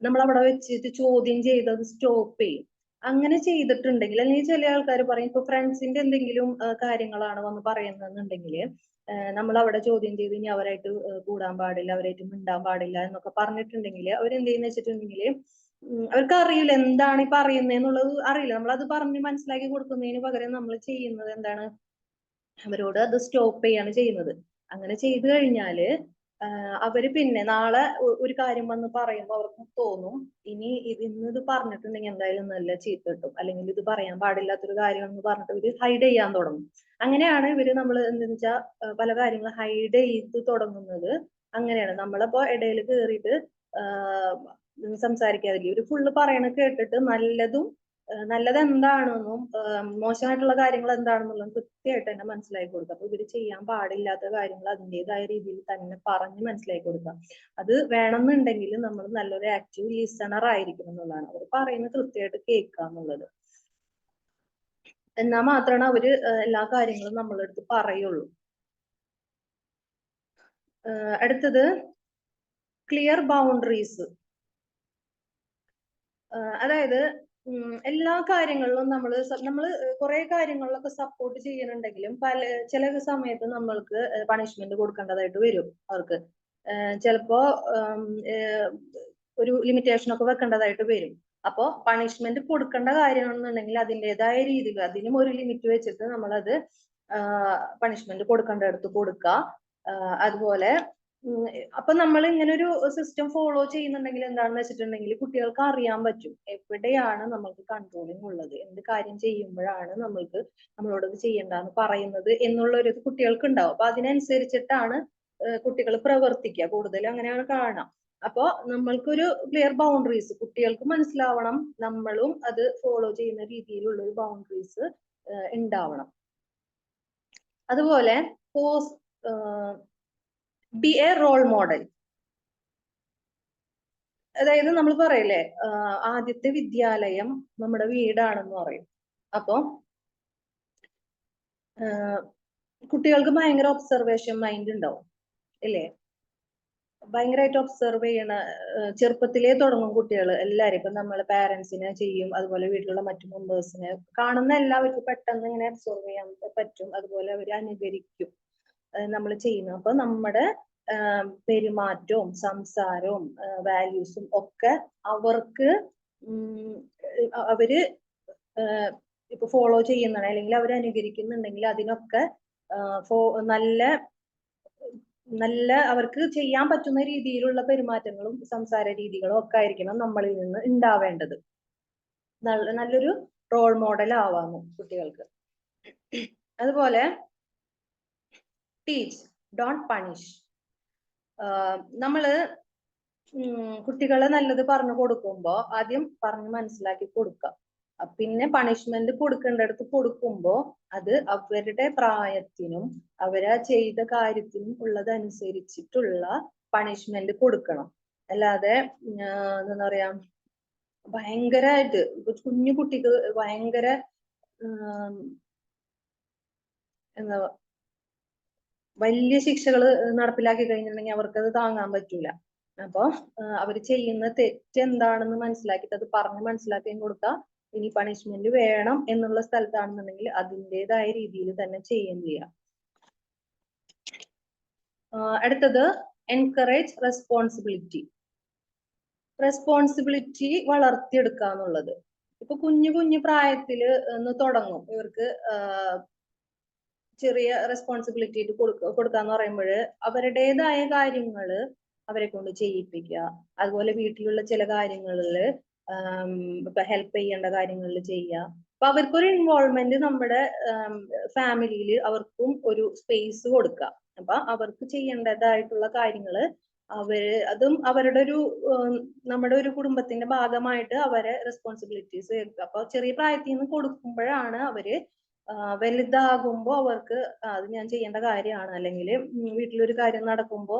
നമ്മൾ അവിടെ വെച്ചിട്ട് ചോദ്യം ചെയ്തത് സ്റ്റോപ്പ് ചെയ്യും. അങ്ങനെ ചെയ്തിട്ടുണ്ടെങ്കിൽ, അല്ലെങ്കിൽ ചില ആൾക്കാർ പറയും ഇപ്പൊ ഫ്രണ്ട്സിന്റെ എന്തെങ്കിലും കാര്യങ്ങളാണ് വന്ന് പറയുന്നതെന്നുണ്ടെങ്കിൽ നമ്മൾ അവിടെ ചോദ്യം ചെയ്ത് ഇനി അവരായിട്ട് കൂടാൻ പാടില്ല, അവരായിട്ട് മിണ്ടാൻ പാടില്ല എന്നൊക്കെ പറഞ്ഞിട്ടുണ്ടെങ്കിൽ അവരെന്ത് ചെയ്യുന്ന വെച്ചിട്ടുണ്ടെങ്കിൽ അവർക്ക് അറിയില്ല എന്താണ് ഈ പറയുന്നതെന്നുള്ളത് അറിയില്ല. നമ്മളത് പറഞ്ഞ് മനസ്സിലാക്കി കൊടുക്കുന്നതിന് പകരം നമ്മൾ ചെയ്യുന്നത് എന്താണ്, അവരോട് അത് സ്റ്റോപ്പ് ചെയ്യാണ് ചെയ്യുന്നത്. അങ്ങനെ ചെയ്തു കഴിഞ്ഞാല് അവര് പിന്നെ നാളെ ഒരു കാര്യം വന്ന് പറയുമ്പോൾ അവർക്ക് തോന്നും ഇനി ഇന്നത് പറഞ്ഞിട്ടുണ്ടെങ്കിൽ എന്തായാലും നല്ല ചീത്ത കിട്ടും, അല്ലെങ്കിൽ ഇത് പറയാൻ പാടില്ലാത്തൊരു കാര്യമെന്ന് പറഞ്ഞിട്ട് ഇവര് ഹൈഡ് ചെയ്യാൻ തുടങ്ങും. അങ്ങനെയാണ് ഇവര് നമ്മൾ എന്താന്ന് വെച്ചാൽ പല കാര്യങ്ങളും ഹൈഡ് ചെയ്ത് തുടങ്ങുന്നത്. അങ്ങനെയാണ് നമ്മളപ്പോ ഇടയിൽ കയറിയിട്ട് സംസാരിക്കാതിരിക്കും. ഇവര് ഫുള്ള് പറയണ കേട്ടിട്ട് നല്ലത് എന്താണെന്നും മോശമായിട്ടുള്ള കാര്യങ്ങൾ എന്താണെന്നുള്ളത് കൃത്യമായിട്ട് തന്നെ മനസ്സിലാക്കി കൊടുക്കുക. അപ്പൊ ഇവര് ചെയ്യാൻ പാടില്ലാത്ത കാര്യങ്ങൾ അതിൻ്റെതായ രീതിയിൽ തന്നെ പറഞ്ഞ് മനസ്സിലാക്കി കൊടുക്കുക. അത് വേണമെന്നുണ്ടെങ്കിൽ നമ്മൾ നല്ലൊരു ആക്റ്റീവ് ലിസണർ ആയിരിക്കണം എന്നുള്ളതാണ്. അവർ പറയുന്നത് കൃത്യമായിട്ട് കേൾക്കുക എന്നുള്ളത്. എന്നാൽ മാത്രമാണ് അവര് എല്ലാ കാര്യങ്ങളും നമ്മളെ അടുത്ത് പറയുള്ളൂ. അടുത്തത് ക്ലിയർ ബൗണ്ടറീസ്. അതായത് എല്ലാ കാര്യങ്ങളിലും നമ്മൾ കുറെ കാര്യങ്ങളിലൊക്കെ സപ്പോർട്ട് ചെയ്യുന്നുണ്ടെങ്കിലും ചില സമയത്ത് നമ്മൾക്ക് പണിഷ്മെന്റ് കൊടുക്കേണ്ടതായിട്ട് വരും. അവർക്ക് ചിലപ്പോ ഒരു ലിമിറ്റേഷൻ ഒക്കെ വെക്കേണ്ടതായിട്ട് വരും. അപ്പോ പണിഷ്മെന്റ് കൊടുക്കേണ്ട കാര്യമാണെന്നുണ്ടെങ്കിൽ അതിൻ്റെതായ രീതിയിൽ അതിനും ഒരു ലിമിറ്റ് വെച്ചിട്ട് നമ്മളത് പണിഷ്മെന്റ് കൊടുക്കേണ്ടടുത്ത് കൊടുക്കുക. അതുപോലെ അപ്പൊ നമ്മൾ ഇങ്ങനെ ഒരു സിസ്റ്റം ഫോളോ ചെയ്യുന്നുണ്ടെങ്കിൽ എന്താണെന്ന് വെച്ചിട്ടുണ്ടെങ്കിൽ കുട്ടികൾക്ക് അറിയാൻ പറ്റും എവിടെയാണ് നമ്മൾക്ക് കൺട്രോളിങ് ഉള്ളത്, എന്ത് കാര്യം ചെയ്യുമ്പോഴാണ് നമ്മളോടത് ചെയ്യണ്ടെന്ന് പറയുന്നത് എന്നുള്ള ഒരു കുട്ടികൾക്ക് ഉണ്ടാവും. അപ്പൊ അതിനനുസരിച്ചിട്ടാണ് കുട്ടികൾ പ്രവർത്തിക്കുക. കൂടുതലും അങ്ങനെയാണ് കാണാം. അപ്പോ നമ്മൾക്കൊരു ക്ലിയർ ബൗണ്ടറീസ് കുട്ടികൾക്ക് മനസ്സിലാവണം, നമ്മളും അത് ഫോളോ ചെയ്യുന്ന രീതിയിലുള്ള ഒരു ബൗണ്ടറീസ് ഉണ്ടാവണം. അതുപോലെ ബി എ റോൾ മോഡൽ. അതായത് നമ്മൾ പറയില്ലേ ആദ്യത്തെ വിദ്യാലയം നമ്മുടെ വീടാണെന്ന് പറയും. അപ്പൊ കുട്ടികൾക്ക് ഭയങ്കര ഒബ്സർവേഷൻ മൈൻഡ് ഉണ്ടാവും ഇല്ലേ? ഭയങ്കരമായിട്ട് ഒബ്സർവ് ചെയ്യണ ചെറുപ്പത്തിലേ തുടങ്ങും കുട്ടികൾ എല്ലാവരും. ഇപ്പൊ നമ്മള് പാരന്റ്സിനെ ചെയ്യും, അതുപോലെ വീട്ടിലുള്ള മറ്റു മെമ്പേഴ്സിനെ കാണുന്ന എല്ലാവർക്കും പെട്ടെന്ന് ഇങ്ങനെ ഒബ്സർവ് ചെയ്യാൻ പറ്റും. അതുപോലെ അവർ അനുകരിക്കും നമ്മൾ ചെയ്യുന്നു. അപ്പൊ നമ്മുടെ പെരുമാറ്റവും സംസാരവും വാല്യൂസും ഒക്കെ അവര് ഇപ്പൊ ഫോളോ ചെയ്യുന്നുണ്ട് അല്ലെങ്കിൽ അവർ അനുകരിക്കുന്നുണ്ടെങ്കിൽ അതിനൊക്കെ നല്ല അവർക്ക് ചെയ്യാൻ പറ്റുന്ന രീതിയിലുള്ള പെരുമാറ്റങ്ങളും സംസാര രീതികളും ഒക്കെ ആയിരിക്കണം നമ്മളിൽ നിന്ന് ഉണ്ടാവേണ്ടത്. നല്ലൊരു റോൾ മോഡൽ ആവാമോ കുട്ടികൾക്ക്. അതുപോലെ ടീച്ച് ഡോണ്ട് പണിഷ്. നമ്മള് കുട്ടികളെ നല്ലത് പറഞ്ഞു കൊടുക്കുമ്പോ ആദ്യം പറഞ്ഞ് മനസ്സിലാക്കി കൊടുക്കുക. പിന്നെ പണിഷ്മെന്റ് കൊടുക്കേണ്ടടുത്ത് കൊടുക്കുമ്പോ അത് അവരുടെ പ്രായത്തിനും അവരാ ചെയ്ത കാര്യത്തിനും ഉള്ളതനുസരിച്ചിട്ടുള്ള പണിഷ്മെന്റ് കൊടുക്കണം. അല്ലാതെ എന്താ പറയാ, ഭയങ്കരമായിട്ട് കുഞ്ഞു കുട്ടിക്ക് ഭയങ്കര എന്താ വലിയ ശിക്ഷകൾ നടപ്പിലാക്കി കഴിഞ്ഞിട്ടുണ്ടെങ്കിൽ അവർക്കത് താങ്ങാൻ പറ്റൂല. അപ്പൊ അവര് ചെയ്യുന്ന തെറ്റ് എന്താണെന്ന് മനസ്സിലാക്കിയിട്ട് അത് പറഞ്ഞ് മനസ്സിലാക്കി കൊടുക്കുക. ഇനി പണിഷ്മെന്റ് വേണം എന്നുള്ള സ്ഥലത്താണെന്നുണ്ടെങ്കിൽ അതിൻ്റെതായ രീതിയിൽ തന്നെ ചെയ്യുകയും ചെയ്യാം. അടുത്തത് എൻകറേജ് റെസ്പോൺസിബിലിറ്റി. റെസ്പോൺസിബിലിറ്റി വളർത്തിയെടുക്കുക എന്നുള്ളത്. ഇപ്പൊ കുഞ്ഞു കുഞ്ഞു പ്രായത്തില് തുടങ്ങും ഇവർക്ക് ചെറിയ റെസ്പോൺസിബിലിറ്റി കൊടുക്കാന്ന് പറയുമ്പോൾ അവരുടേതായ കാര്യങ്ങള് അവരെ കൊണ്ട് ചെയ്യിപ്പിക്കുക. അതുപോലെ വീട്ടിലുള്ള ചില കാര്യങ്ങളിൽ ഇപ്പൊ ഹെൽപ്പ് ചെയ്യേണ്ട കാര്യങ്ങളിൽ ചെയ്യുക. അപ്പൊ അവർക്കൊരു ഇൻവോൾവ്മെന്റ് നമ്മുടെ ഫാമിലിയിൽ അവർക്കും ഒരു സ്പേസ് കൊടുക്കുക. അപ്പൊ അവർക്ക് ചെയ്യേണ്ടതായിട്ടുള്ള കാര്യങ്ങള് അതും അവരുടെ ഒരു നമ്മുടെ ഒരു കുടുംബത്തിന്റെ ഭാഗമായിട്ട് അവരെ റെസ്പോൺസിബിലിറ്റീസ് എടുക്കുക. അപ്പൊ ചെറിയ പ്രായത്തിൽ നിന്ന് കൊടുക്കുമ്പോഴാണ് അവര് വലുതാകുമ്പോ അവർക്ക് അത് ഞാൻ ചെയ്യേണ്ട കാര്യമാണ്, അല്ലെങ്കിൽ വീട്ടിലൊരു കാര്യം നടക്കുമ്പോ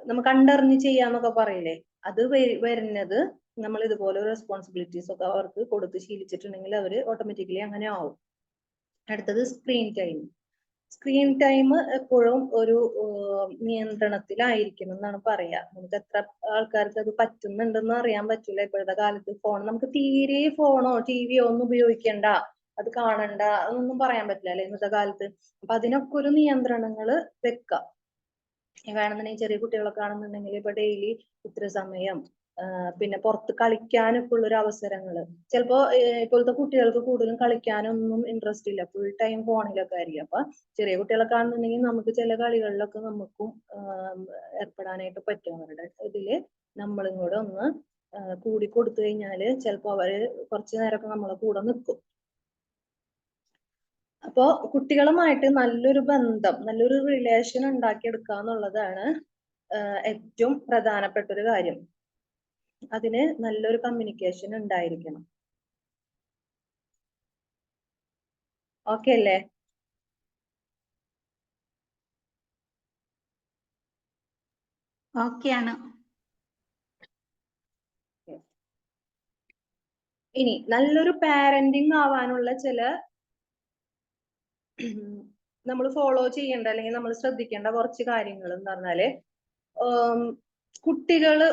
നമ്മൾ കണ്ടറിഞ്ഞ് ചെയ്യാന്നൊക്കെ പറയില്ലേ, അത് വരുന്നത് നമ്മൾ ഇതുപോലെ റെസ്പോൺസിബിലിറ്റീസ് ഒക്കെ അവർക്ക് കൊടുത്ത് ശീലിച്ചിട്ടുണ്ടെങ്കിൽ അവര് ഓട്ടോമാറ്റിക്കലി അങ്ങനെ ആവും. അടുത്തത് സ്ക്രീൻ ടൈം. സ്ക്രീൻ ടൈം എപ്പോഴും ഒരു നിയന്ത്രണത്തിലായിരിക്കണം എന്നാണ് പറയാ. നമുക്ക് എത്ര ആൾക്കാർക്ക് അത് പറ്റുന്നുണ്ടെന്ന് അറിയാൻ പറ്റില്ല. ഇപ്പോഴത്തെ കാലത്ത് ഫോൺ നമുക്ക് തീരെ ഫോണോ ടിവിയോ ഒന്നും ഉപയോഗിക്കണ്ട, അത് കാണണ്ട എന്നൊന്നും പറയാൻ പറ്റില്ല അല്ലെ ഇന്നത്തെ കാലത്ത്. അപ്പൊ അതിനൊക്കെ ഒരു നിയന്ത്രണങ്ങൾ വെക്കാം. വേണമെന്നുണ്ടെങ്കിൽ ചെറിയ കുട്ടികളൊക്കെ ആണെന്നുണ്ടെങ്കിൽ ഇപ്പൊ ഡെയിലി ഇത്ര സമയം, പിന്നെ പുറത്ത് കളിക്കാനൊക്കെ ഉള്ളൊരു അവസരങ്ങള്. ചിലപ്പോ ഇപ്പോഴത്തെ കുട്ടികൾക്ക് കൂടുതലും കളിക്കാനൊന്നും ഇൻട്രസ്റ്റ് ഇല്ല, ഫുൾ ടൈം ഫോണിലൊക്കെ ആയിരിക്കും. അപ്പൊ ചെറിയ കുട്ടികളൊക്കെ ആണെന്നുണ്ടെങ്കിൽ നമുക്ക് ചില കളികളിലൊക്കെ നമുക്കും ഏർപ്പെടാനായിട്ട് പറ്റും. അവരുടെ ഇതില് നമ്മളും കൂടെ ഒന്ന് കൂടി കൊടുത്തു കഴിഞ്ഞാല് ചിലപ്പോ അവര് കുറച്ചു നേരമൊക്കെ നമ്മളെ കൂടെ നിൽക്കും. അപ്പോ കുട്ടികളുമായിട്ട് നല്ലൊരു ബന്ധം, നല്ലൊരു റിലേഷൻ ഉണ്ടാക്കിയെടുക്കുക എന്നുള്ളതാണ് ഏറ്റവും പ്രധാനപ്പെട്ട ഒരു കാര്യം. അതിന് നല്ലൊരു കമ്മ്യൂണിക്കേഷൻ ഉണ്ടായിരിക്കണം. ഓക്കെ അല്ലേ? ഓക്കെയാണ്. ഇനി നല്ലൊരു പാരന്റിങ് ആവാനുള്ള ചില നമ്മൾ ഫോളോ ചെയ്യേണ്ട അല്ലെങ്കിൽ നമ്മൾ ശ്രദ്ധിക്കേണ്ട കുറച്ച് കാര്യങ്ങൾ എന്ന് പറഞ്ഞാല്,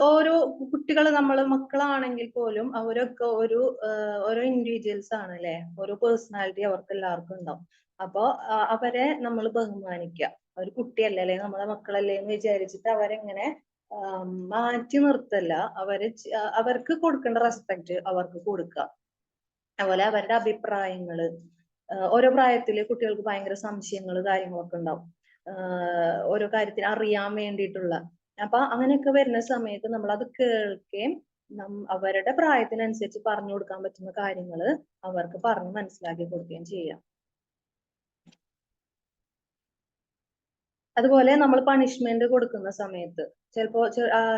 ഓരോ കുട്ടികൾ നമ്മൾ മക്കളാണെങ്കിൽ പോലും അവരൊക്കെ ഓരോ ഇൻഡിവിജ്വൽസ് ആണ് അല്ലെ, ഓരോ പേഴ്സണാലിറ്റി അവർക്ക് എല്ലാവർക്കും ഉണ്ടാവും. അപ്പൊ അവരെ നമ്മൾ ബഹുമാനിക്കുക. അവർ കുട്ടിയല്ലേ അല്ലെ, നമ്മളെ മക്കളല്ലേ എന്ന് വിചാരിച്ചിട്ട് അവരെങ്ങനെ മാറ്റി നിർത്തല്ല, അവർക്ക് കൊടുക്കേണ്ട റെസ്പെക്ട് അവർക്ക് കൊടുക്കുക. അതുപോലെ അവരുടെ അഭിപ്രായങ്ങള്, ഓരോ പ്രായത്തില് കുട്ടികൾക്ക് ഭയങ്കര സംശയങ്ങൾ കാര്യങ്ങളൊക്കെ ഉണ്ടാവും, ഓരോ കാര്യത്തിന് അറിയാൻ വേണ്ടിയിട്ടുള്ള. അപ്പൊ അങ്ങനെയൊക്കെ വരുന്ന സമയത്ത് നമ്മൾ അത് കേൾക്കുകയും അവരുടെ പ്രായത്തിനനുസരിച്ച് പറഞ്ഞു കൊടുക്കാൻ പറ്റുന്ന കാര്യങ്ങള് അവർക്ക് പറഞ്ഞ് മനസ്സിലാക്കി കൊടുക്കുകയും ചെയ്യാം. അതുപോലെ നമ്മൾ പണിഷ്മെന്റ് കൊടുക്കുന്ന സമയത്ത് ചിലപ്പോ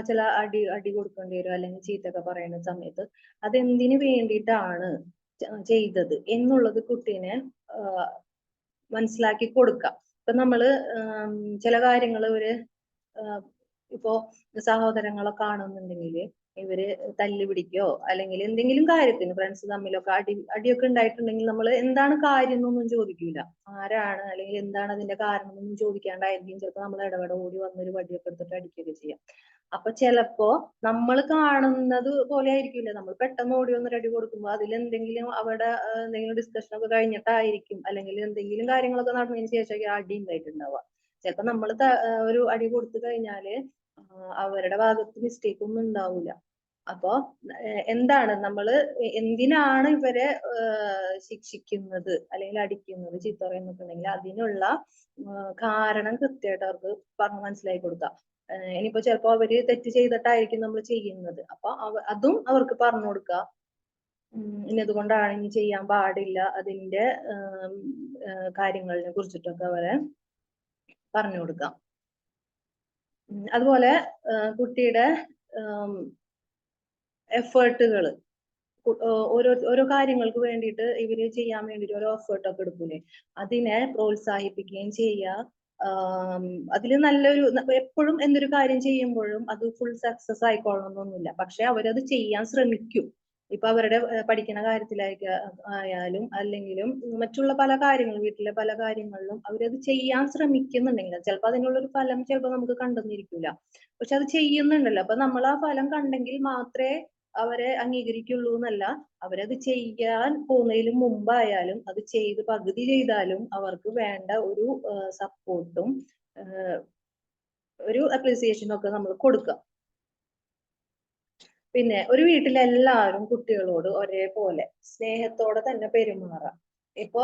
ചില അടി കൊടുക്കേണ്ടി വരും, അല്ലെങ്കിൽ ചീത്തൊക്കെ പറയുന്ന സമയത്ത് അതെന്തിനു വേണ്ടിയിട്ടാണ് ചെയ്തത് എന്നുള്ളത് കുട്ടീനെ മനസ്സിലാക്കി കൊടുക്കാം. ഇപ്പൊ നമ്മള് ചില കാര്യങ്ങൾ ഇപ്പോ സഹോദരങ്ങളൊക്കെ ആണെന്നുണ്ടെങ്കിൽ ഇവര് തല്ലി പിടിക്കോ അല്ലെങ്കിൽ എന്തെങ്കിലും കാര്യത്തിന് ഫ്രണ്ട്സ് തമ്മിലൊക്കെ അടിയൊക്കെ ഉണ്ടായിട്ടുണ്ടെങ്കിൽ നമ്മൾ എന്താണ് കാര്യം എന്നൊന്നും ചോദിക്കില്ല, ആരാണ് അല്ലെങ്കിൽ എന്താണ് അതിന്റെ കാരണം എന്നൊന്നും ചോദിക്കാണ്ടായിരിക്കും ചിലപ്പോൾ നമ്മൾ ഓടി വന്നൊരു വടിയൊക്കെ എടുത്തിട്ട് അടിക്കുകയൊക്കെ ചെയ്യാം. അപ്പൊ ചിലപ്പോ നമ്മൾ കാണുന്നത് പോലെ ആയിരിക്കില്ല, നമ്മൾ പെട്ടെന്ന് ഓടി വന്നൊരു അടി കൊടുക്കുമ്പോൾ അതിലെന്തെങ്കിലും അവിടെ എന്തെങ്കിലും ഡിസ്കഷൻ ഒക്കെ കഴിഞ്ഞിട്ടായിരിക്കും, അല്ലെങ്കിൽ എന്തെങ്കിലും കാര്യങ്ങളൊക്കെ നടന്നതിന് ശേഷം അടി ഉണ്ടായിട്ടുണ്ടാവുക. ചിലപ്പോ നമ്മൾ ഒരു അടി കൊടുത്തു കഴിഞ്ഞാല് അവരുടെ ഭാഗത്ത് മിസ്റ്റേക്ക് ഒന്നും ഉണ്ടാവില്ല. അപ്പോ എന്താണ് നമ്മള് എന്തിനാണ് ഇവരെ ശിക്ഷിക്കുന്നത് അല്ലെങ്കിൽ അടിക്കുന്നത് ചീത്ത പറയുന്നുണ്ടെങ്കിൽ അതിനുള്ള കാരണം കൃത്യമായിട്ട് അവർക്ക് പറഞ്ഞ് മനസ്സിലാക്കി കൊടുക്കുക. ഇനിയിപ്പോ ചിലപ്പോ അവര് തെറ്റ് ചെയ്തിട്ടായിരിക്കും നമ്മൾ ചെയ്യുന്നത്, അപ്പൊ അതും അവർക്ക് പറഞ്ഞു കൊടുക്കുക. ഇന്നതുകൊണ്ടാണ് ഇനി ചെയ്യാൻ പാടില്ല, അതിന്റെ കാര്യങ്ങളെ കുറിച്ചിട്ടൊക്കെ അവരെ പറഞ്ഞു കൊടുക്കാം. അതുപോലെ കുട്ടിയുടെ എഫേർട്ടുകൾ, ഓരോ കാര്യങ്ങൾക്ക് വേണ്ടിയിട്ട് ഇവര് ചെയ്യാൻ വേണ്ടിയിട്ട് ഓരോ എഫേർട്ട് ഒക്കെ എടുക്കൂലേ, അതിനെ പ്രോത്സാഹിപ്പിക്കുകയും ചെയ്യുക. അതിൽ നല്ലൊരു എപ്പോഴും എന്തൊരു കാര്യം ചെയ്യുമ്പോഴും അത് ഫുൾ സക്സസ് ആയിക്കൊള്ളണമെന്നൊന്നുമില്ല, പക്ഷെ അവരത് ചെയ്യാൻ ശ്രമിക്കും. ഇപ്പൊ അവരുടെ പഠിക്കുന്ന കാര്യത്തിലായാലും അല്ലെങ്കിലും മറ്റുള്ള പല കാര്യങ്ങളും വീട്ടിലെ പല കാര്യങ്ങളിലും അവരത് ചെയ്യാൻ ശ്രമിക്കുന്നുണ്ടെങ്കിൽ ചിലപ്പോൾ അതിനുള്ളൊരു ഫലം ചിലപ്പോൾ നമുക്ക് കണ്ടെന്നിരിക്കില്ല, പക്ഷെ അത് ചെയ്യുന്നുണ്ടല്ലോ. അപ്പൊ നമ്മൾ ആ ഫലം കണ്ടെങ്കിൽ മാത്രമേ അവരെ അംഗീകരിക്കുള്ളൂ എന്നല്ല, അവരത് ചെയ്യാൻ പോകുന്നതിന് മുമ്പായാലും അത് ചെയ്ത് പകുതി ചെയ്താലും അവർക്ക് വേണ്ട ഒരു സപ്പോർട്ടും ഒരു അപ്രീസിയേഷനും ഒക്കെ നമ്മൾ കൊടുക്കുക. പിന്നെ ഒരു വീട്ടിലെ എല്ലാവരും കുട്ടികളോട് ഒരേപോലെ സ്നേഹത്തോടെ തന്നെ പെരുമാറാം. ഇപ്പോ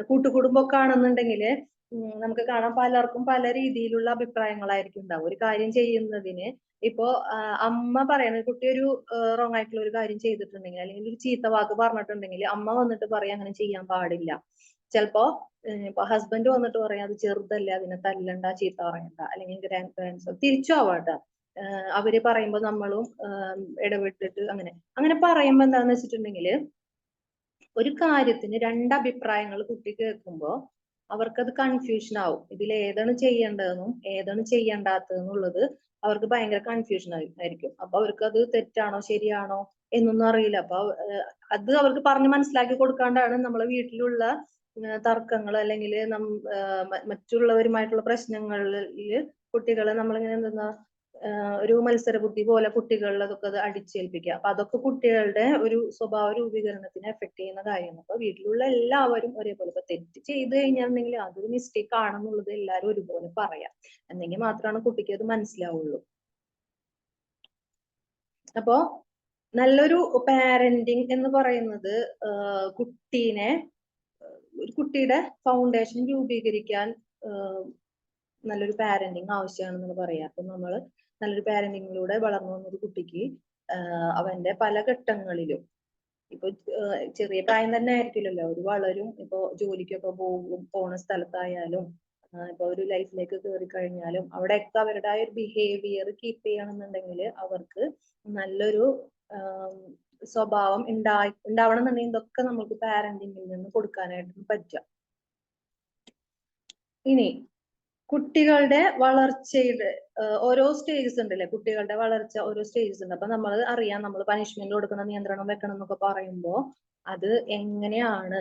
കൂട്ടുകുടുംബമൊക്കെ ആണെന്നുണ്ടെങ്കിൽ നമുക്ക് കാണാം പലർക്കും പല രീതിയിലുള്ള അഭിപ്രായങ്ങളായിരിക്കും ഉണ്ടാവും ഒരു കാര്യം ചെയ്യുന്നതിന്. ഇപ്പോ അമ്മ പറയുന്നത് കുട്ടി ഒരു റോങ് ആയിട്ടുള്ള ഒരു കാര്യം ചെയ്തിട്ടുണ്ടെങ്കിൽ അല്ലെങ്കിൽ ഒരു ചീത്ത വാക്ക് പറഞ്ഞിട്ടുണ്ടെങ്കിൽ അമ്മ വന്നിട്ട് പറയാം അങ്ങനെ ചെയ്യാൻ പാടില്ല. ചിലപ്പോ ഇപ്പൊ ഹസ്ബൻഡ് വന്നിട്ട് പറയാം അത് ചെറുതല്ലേ, അതിനെ തല്ലണ്ട, ചീത്ത പറയണ്ട. അല്ലെങ്കിൽ ഗ്രാൻഡ് പാരന്റ്സ് തിരിച്ചു ആവാട്ടോ, അവര് പറയുമ്പോ നമ്മളും ഇടപെട്ടിട്ട് അങ്ങനെ പറയുമ്പോ എന്താന്ന് വെച്ചിട്ടുണ്ടെങ്കിൽ ഒരു കാര്യത്തിന് രണ്ടഭിപ്രായങ്ങൾ കുട്ടി കേൾക്കുമ്പോ അവർക്കത് കൺഫ്യൂഷൻ ആവും. ഇതിൽ ഏതാണ് ചെയ്യേണ്ടതെന്നും ഏതാണ് ചെയ്യേണ്ടാത്തതെന്നുള്ളത് അവർക്ക് ഭയങ്കര കൺഫ്യൂഷൻ ആയിരിക്കും. അപ്പൊ അവർക്ക് അത് തെറ്റാണോ ശരിയാണോ എന്നൊന്നും അറിയില്ല. അപ്പൊ അത് അവർക്ക് പറഞ്ഞ് മനസ്സിലാക്കി കൊടുക്കാണ്ടാണ് നമ്മളെ വീട്ടിലുള്ള തർക്കങ്ങൾ അല്ലെങ്കിൽ മറ്റുള്ളവരുമായിട്ടുള്ള പ്രശ്നങ്ങളിൽ കുട്ടികളെ നമ്മളിങ്ങനെ എന്താ ഒരു മത്സര ബുദ്ധി പോലെ കുട്ടികളിൽ അതൊക്കെ അത് അടിച്ചേൽപ്പിക്കുക. അപ്പൊ അതൊക്കെ കുട്ടികളുടെ ഒരു സ്വഭാവ രൂപീകരണത്തിനെ എഫക്ട് ചെയ്യുന്ന കാര്യമാണ്. അപ്പൊ വീട്ടിലുള്ള എല്ലാവരും ഒരേപോലെ, ഇപ്പൊ തെറ്റ് ചെയ്ത് കഴിഞ്ഞിട്ടുണ്ടെങ്കിൽ അതൊരു മിസ്റ്റേക്ക് ആണെന്നുള്ളത് എല്ലാവരും ഒരുപോലെ പറയാം, എന്നെങ്കിൽ മാത്രമാണ് കുട്ടിക്ക് അത് മനസ്സിലാവുള്ളൂ. അപ്പോ നല്ലൊരു പാരന്റിങ് എന്ന് പറയുന്നത് ഒരു കുട്ടിയുടെ ഫൗണ്ടേഷൻ രൂപീകരിക്കാൻ നല്ലൊരു പാരന്റിങ് ആവശ്യമാണെന്ന് പറയാം. അപ്പൊ നമ്മള് നല്ലൊരു പാരന്റിങ്ങിലൂടെ വളർന്നു വന്നൊരു കുട്ടിക്ക് അവന്റെ പല ഘട്ടങ്ങളിലും ഇപ്പൊ ചെറിയ പ്രായം തന്നെ ആയിരിക്കില്ലല്ലോ, ഒരു വളരും. ഇപ്പൊ ജോലിക്കൊക്കെ പോണ സ്ഥലത്തായാലും ഇപ്പൊ ഒരു ലൈഫിലേക്ക് കയറി കഴിഞ്ഞാലും അവിടെയൊക്കെ അവരുടെ ആ ഒരു ബിഹേവിയർ കീപ്പ് ചെയ്യണമെന്നുണ്ടെങ്കിൽ അവർക്ക് നല്ലൊരു സ്വഭാവം ഉണ്ടാവണം എന്നുണ്ടെങ്കിൽ ഇതൊക്കെ നമുക്ക് പാരന്റിങ്ങിൽ നിന്ന് കൊടുക്കാനായിട്ട് പറ്റുക. ഇനി കുട്ടികളുടെ വളർച്ചയുടെ ഓരോ സ്റ്റേജസ് ഉണ്ടല്ലേ, കുട്ടികളുടെ വളർച്ച ഓരോ സ്റ്റേജസ് ഉണ്ട്. അപ്പൊ നമ്മൾ അറിയാം, നമ്മൾ പണിഷ്മെന്റ് കൊടുക്കണം, നിയന്ത്രണം വെക്കണം എന്നൊക്കെ പറയുമ്പോ അത് എങ്ങനെയാണ്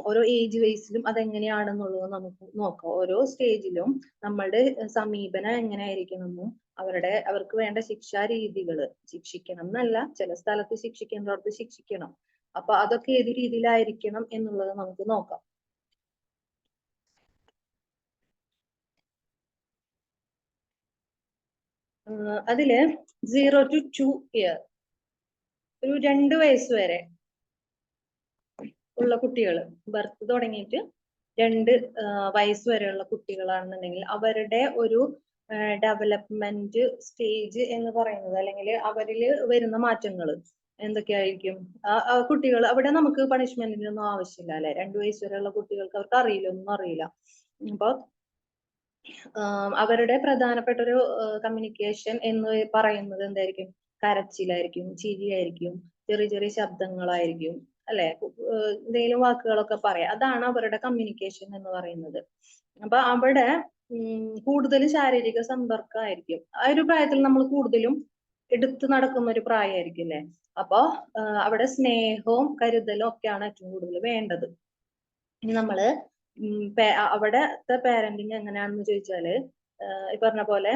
ഓരോ ഏജ് വൈസിലും അതെങ്ങനെയാണെന്നുള്ളത് നമുക്ക് നോക്കാം. ഓരോ സ്റ്റേജിലും നമ്മളുടെ സമീപനം എങ്ങനെയായിരിക്കണമെന്നും അവർക്ക് വേണ്ട ശിക്ഷാ രീതികള്, ശിക്ഷിക്കണം എന്നല്ല, ചില സ്ഥലത്ത് ശിക്ഷിക്കേണ്ടവർക്ക് ശിക്ഷിക്കണം. അപ്പൊ അതൊക്കെ ഏത് രീതിയിലായിരിക്കണം എന്നുള്ളത് നമുക്ക് നോക്കാം. അതില് 0 to 2 year, ഒരു 2 വയസ്സ് വരെ ഉള്ള കുട്ടികൾ, ബർത്ത് തുടങ്ങിയിട്ട് 2 വയസ്സ് വരെയുള്ള കുട്ടികളാണെന്നുണ്ടെങ്കിൽ അവരുടെ ഒരു ഡെവലപ്മെന്റ് സ്റ്റേജ് എന്ന് പറയുന്നത്, അല്ലെങ്കിൽ അവരിൽ വരുന്ന മാറ്റങ്ങൾ എന്തൊക്കെയായിരിക്കും? ആ കുട്ടികൾ അവിടെ നമുക്ക് പണിഷ്മെന്റിനൊന്നും ആവശ്യമില്ല അല്ലെ. 2 വയസ്സ് വരെയുള്ള കുട്ടികൾക്ക് അവർക്ക് ഒന്നും അറിയില്ല. അപ്പൊ അവരുടെ പ്രധാനപ്പെട്ട ഒരു കമ്മ്യൂണിക്കേഷൻ എന്ന് പറയുന്നത് എന്തായിരിക്കും? കരച്ചിലായിരിക്കും, ചിരിയായിരിക്കും, ചെറിയ ചെറിയ ശബ്ദങ്ങളായിരിക്കും അല്ലെ, എന്തെങ്കിലും വാക്കുകളൊക്കെ പറയാം. അതാണ് അവരുടെ കമ്മ്യൂണിക്കേഷൻ എന്ന് പറയുന്നത്. അപ്പൊ അവിടെ കൂടുതലും ശാരീരിക സമ്പർക്കമായിരിക്കും. ആ ഒരു പ്രായത്തിൽ നമ്മൾ കൂടുതലും എടുത്തു നടക്കുന്ന ഒരു പ്രായമായിരിക്കും അല്ലെ. അപ്പൊ അവിടെ സ്നേഹവും കരുതലും ഒക്കെയാണ് ഏറ്റവും കൂടുതൽ വേണ്ടത്. ഇനി നമ്മള് അവിടത്തെ പാരന്റിങ് എങ്ങനെയാണെന്ന് ചോദിച്ചാല് ഈ പറഞ്ഞ പോലെ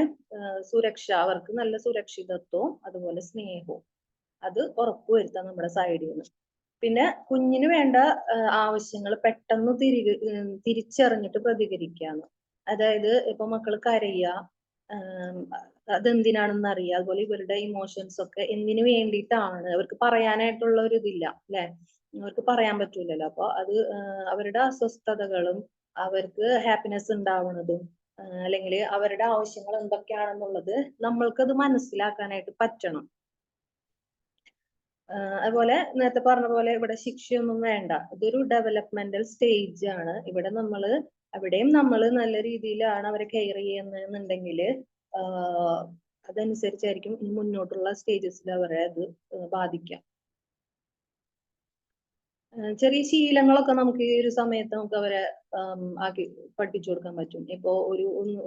സുരക്ഷ, അവർക്ക് നല്ല സുരക്ഷിതത്വവും അതുപോലെ സ്നേഹവും അത് ഉറപ്പുവരുത്താം നമ്മുടെ സൈഡിൽ നിന്ന്. പിന്നെ കുഞ്ഞിന് വേണ്ട ആവശ്യങ്ങൾ പെട്ടെന്ന് തിരിച്ചറിഞ്ഞിട്ട് പ്രതികരിക്കാന്ന്. അതായത് ഇപ്പൊ മക്കൾ കരയുക, അതെന്തിനാണെന്ന് അറിയുക, അതുപോലെ ഇവരുടെ ഇമോഷൻസ് ഒക്കെ എന്തിനു വേണ്ടിയിട്ടാണ് അവർക്ക് പറയാനായിട്ടുള്ള ഒരു ഇതില്ല അല്ലെ, അവർക്ക് പറയാൻ പറ്റൂലല്ലോ. അപ്പൊ അത് അവരുടെ അസ്വസ്ഥതകളും അവർക്ക് ഹാപ്പിനെസ് ഉണ്ടാവുന്നതും അല്ലെങ്കിൽ അവരുടെ ആവശ്യങ്ങൾ എന്തൊക്കെയാണെന്നുള്ളത് നമ്മൾക്കത് മനസ്സിലാക്കാനായിട്ട് പറ്റണം. അതുപോലെ നേരത്തെ പറഞ്ഞ പോലെ ഇവിടെ ശിക്ഷയൊന്നും വേണ്ട, ഇതൊരു ഡെവലപ്മെന്റൽ സ്റ്റേജ് ആണ്. അവിടെയും നമ്മൾ നല്ല രീതിയിലാണ് അവരെ കെയർ ചെയ്യുന്നുണ്ടെങ്കിൽ അതനുസരിച്ചായിരിക്കും ഇനി മുന്നോട്ടുള്ള സ്റ്റേജസിൽ അവരെ അത് ബാധിക്കാം. ചെറിയ ശീലങ്ങളൊക്കെ നമുക്ക് ഈ ഒരു സമയത്ത് നമുക്ക് അവരെ ആക്കി പഠിപ്പിച്ചു കൊടുക്കാൻ പറ്റും. ഇപ്പൊ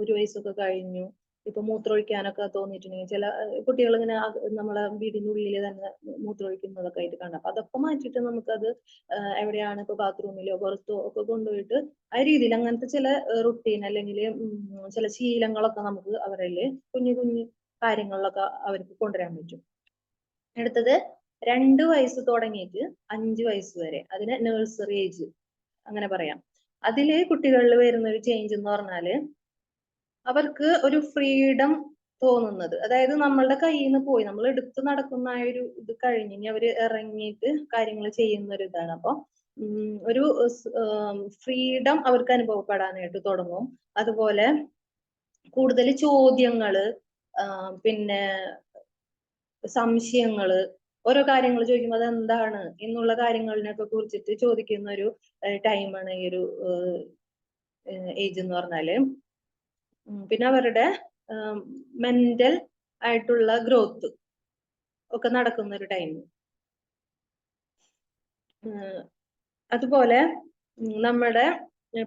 ഒരു വയസ്സൊക്കെ കഴിഞ്ഞു, ഇപ്പൊ മൂത്രമൊഴിക്കാനൊക്കെ തോന്നിയിട്ടുണ്ടെങ്കിൽ ചില കുട്ടികൾ ഇങ്ങനെ നമ്മളെ വീടിനുള്ളിൽ തന്നെ മൂത്രമൊഴിക്കുന്നതൊക്കെ ആയിട്ട് കാണാം. അപ്പൊ അതൊക്കെ മാറ്റിയിട്ട് നമുക്കത് എവിടെയാണ് ഇപ്പൊ ബാത്റൂമിലോ പുറത്തോ ഒക്കെ കൊണ്ടുപോയിട്ട് ആ രീതിയിൽ അങ്ങനത്തെ ചില റുട്ടീൻ അല്ലെങ്കിൽ ചില ശീലങ്ങളൊക്കെ നമുക്ക് അവരിൽ കുഞ്ഞു കുഞ്ഞു കാര്യങ്ങളിലൊക്കെ അവർക്ക് കൊണ്ടുവരാൻ പറ്റും. അടുത്തത് 2 വയസ്സ് തുടങ്ങിയിട്ട് 5 വയസ്സ് വരെ, അതിന് നഴ്സറി ഏജ് അങ്ങനെ പറയാം. അതില് കുട്ടികളിൽ വരുന്ന ഒരു ചേഞ്ച് എന്ന് പറഞ്ഞാല് അവർക്ക് ഒരു ഫ്രീഡം തോന്നുന്നത്, അതായത് നമ്മളുടെ കയ്യിൽ നിന്ന് പോയി നമ്മൾ എടുത്ത് നടക്കുന്ന ആ ഒരു ഇത് കഴിഞ്ഞ് ഇനി അവര് ഇറങ്ങിയിട്ട് കാര്യങ്ങൾ ചെയ്യുന്ന ഒരു ഇതാണ്. അപ്പൊ ഒരു ഫ്രീഡം അവർക്ക് അനുഭവപ്പെടാനായിട്ട് തുടങ്ങും. അതുപോലെ കൂടുതൽ ചോദ്യങ്ങള്, പിന്നെ സംശയങ്ങള്, ഓരോ കാര്യങ്ങൾ ചോദിക്കുമ്പോൾ അത് എന്താണ് എന്നുള്ള കാര്യങ്ങളിനൊക്കെ കുറിച്ചിട്ട് ചോദിക്കുന്ന ഒരു ടൈമാണ് ഈ ഒരു ഏജ് എന്ന് പറഞ്ഞാല്. പിന്നെ അവരുടെ മെന്റൽ ആയിട്ടുള്ള ഗ്രോത്ത് ഒക്കെ നടക്കുന്ന ഒരു ടൈം. അതുപോലെ നമ്മുടെ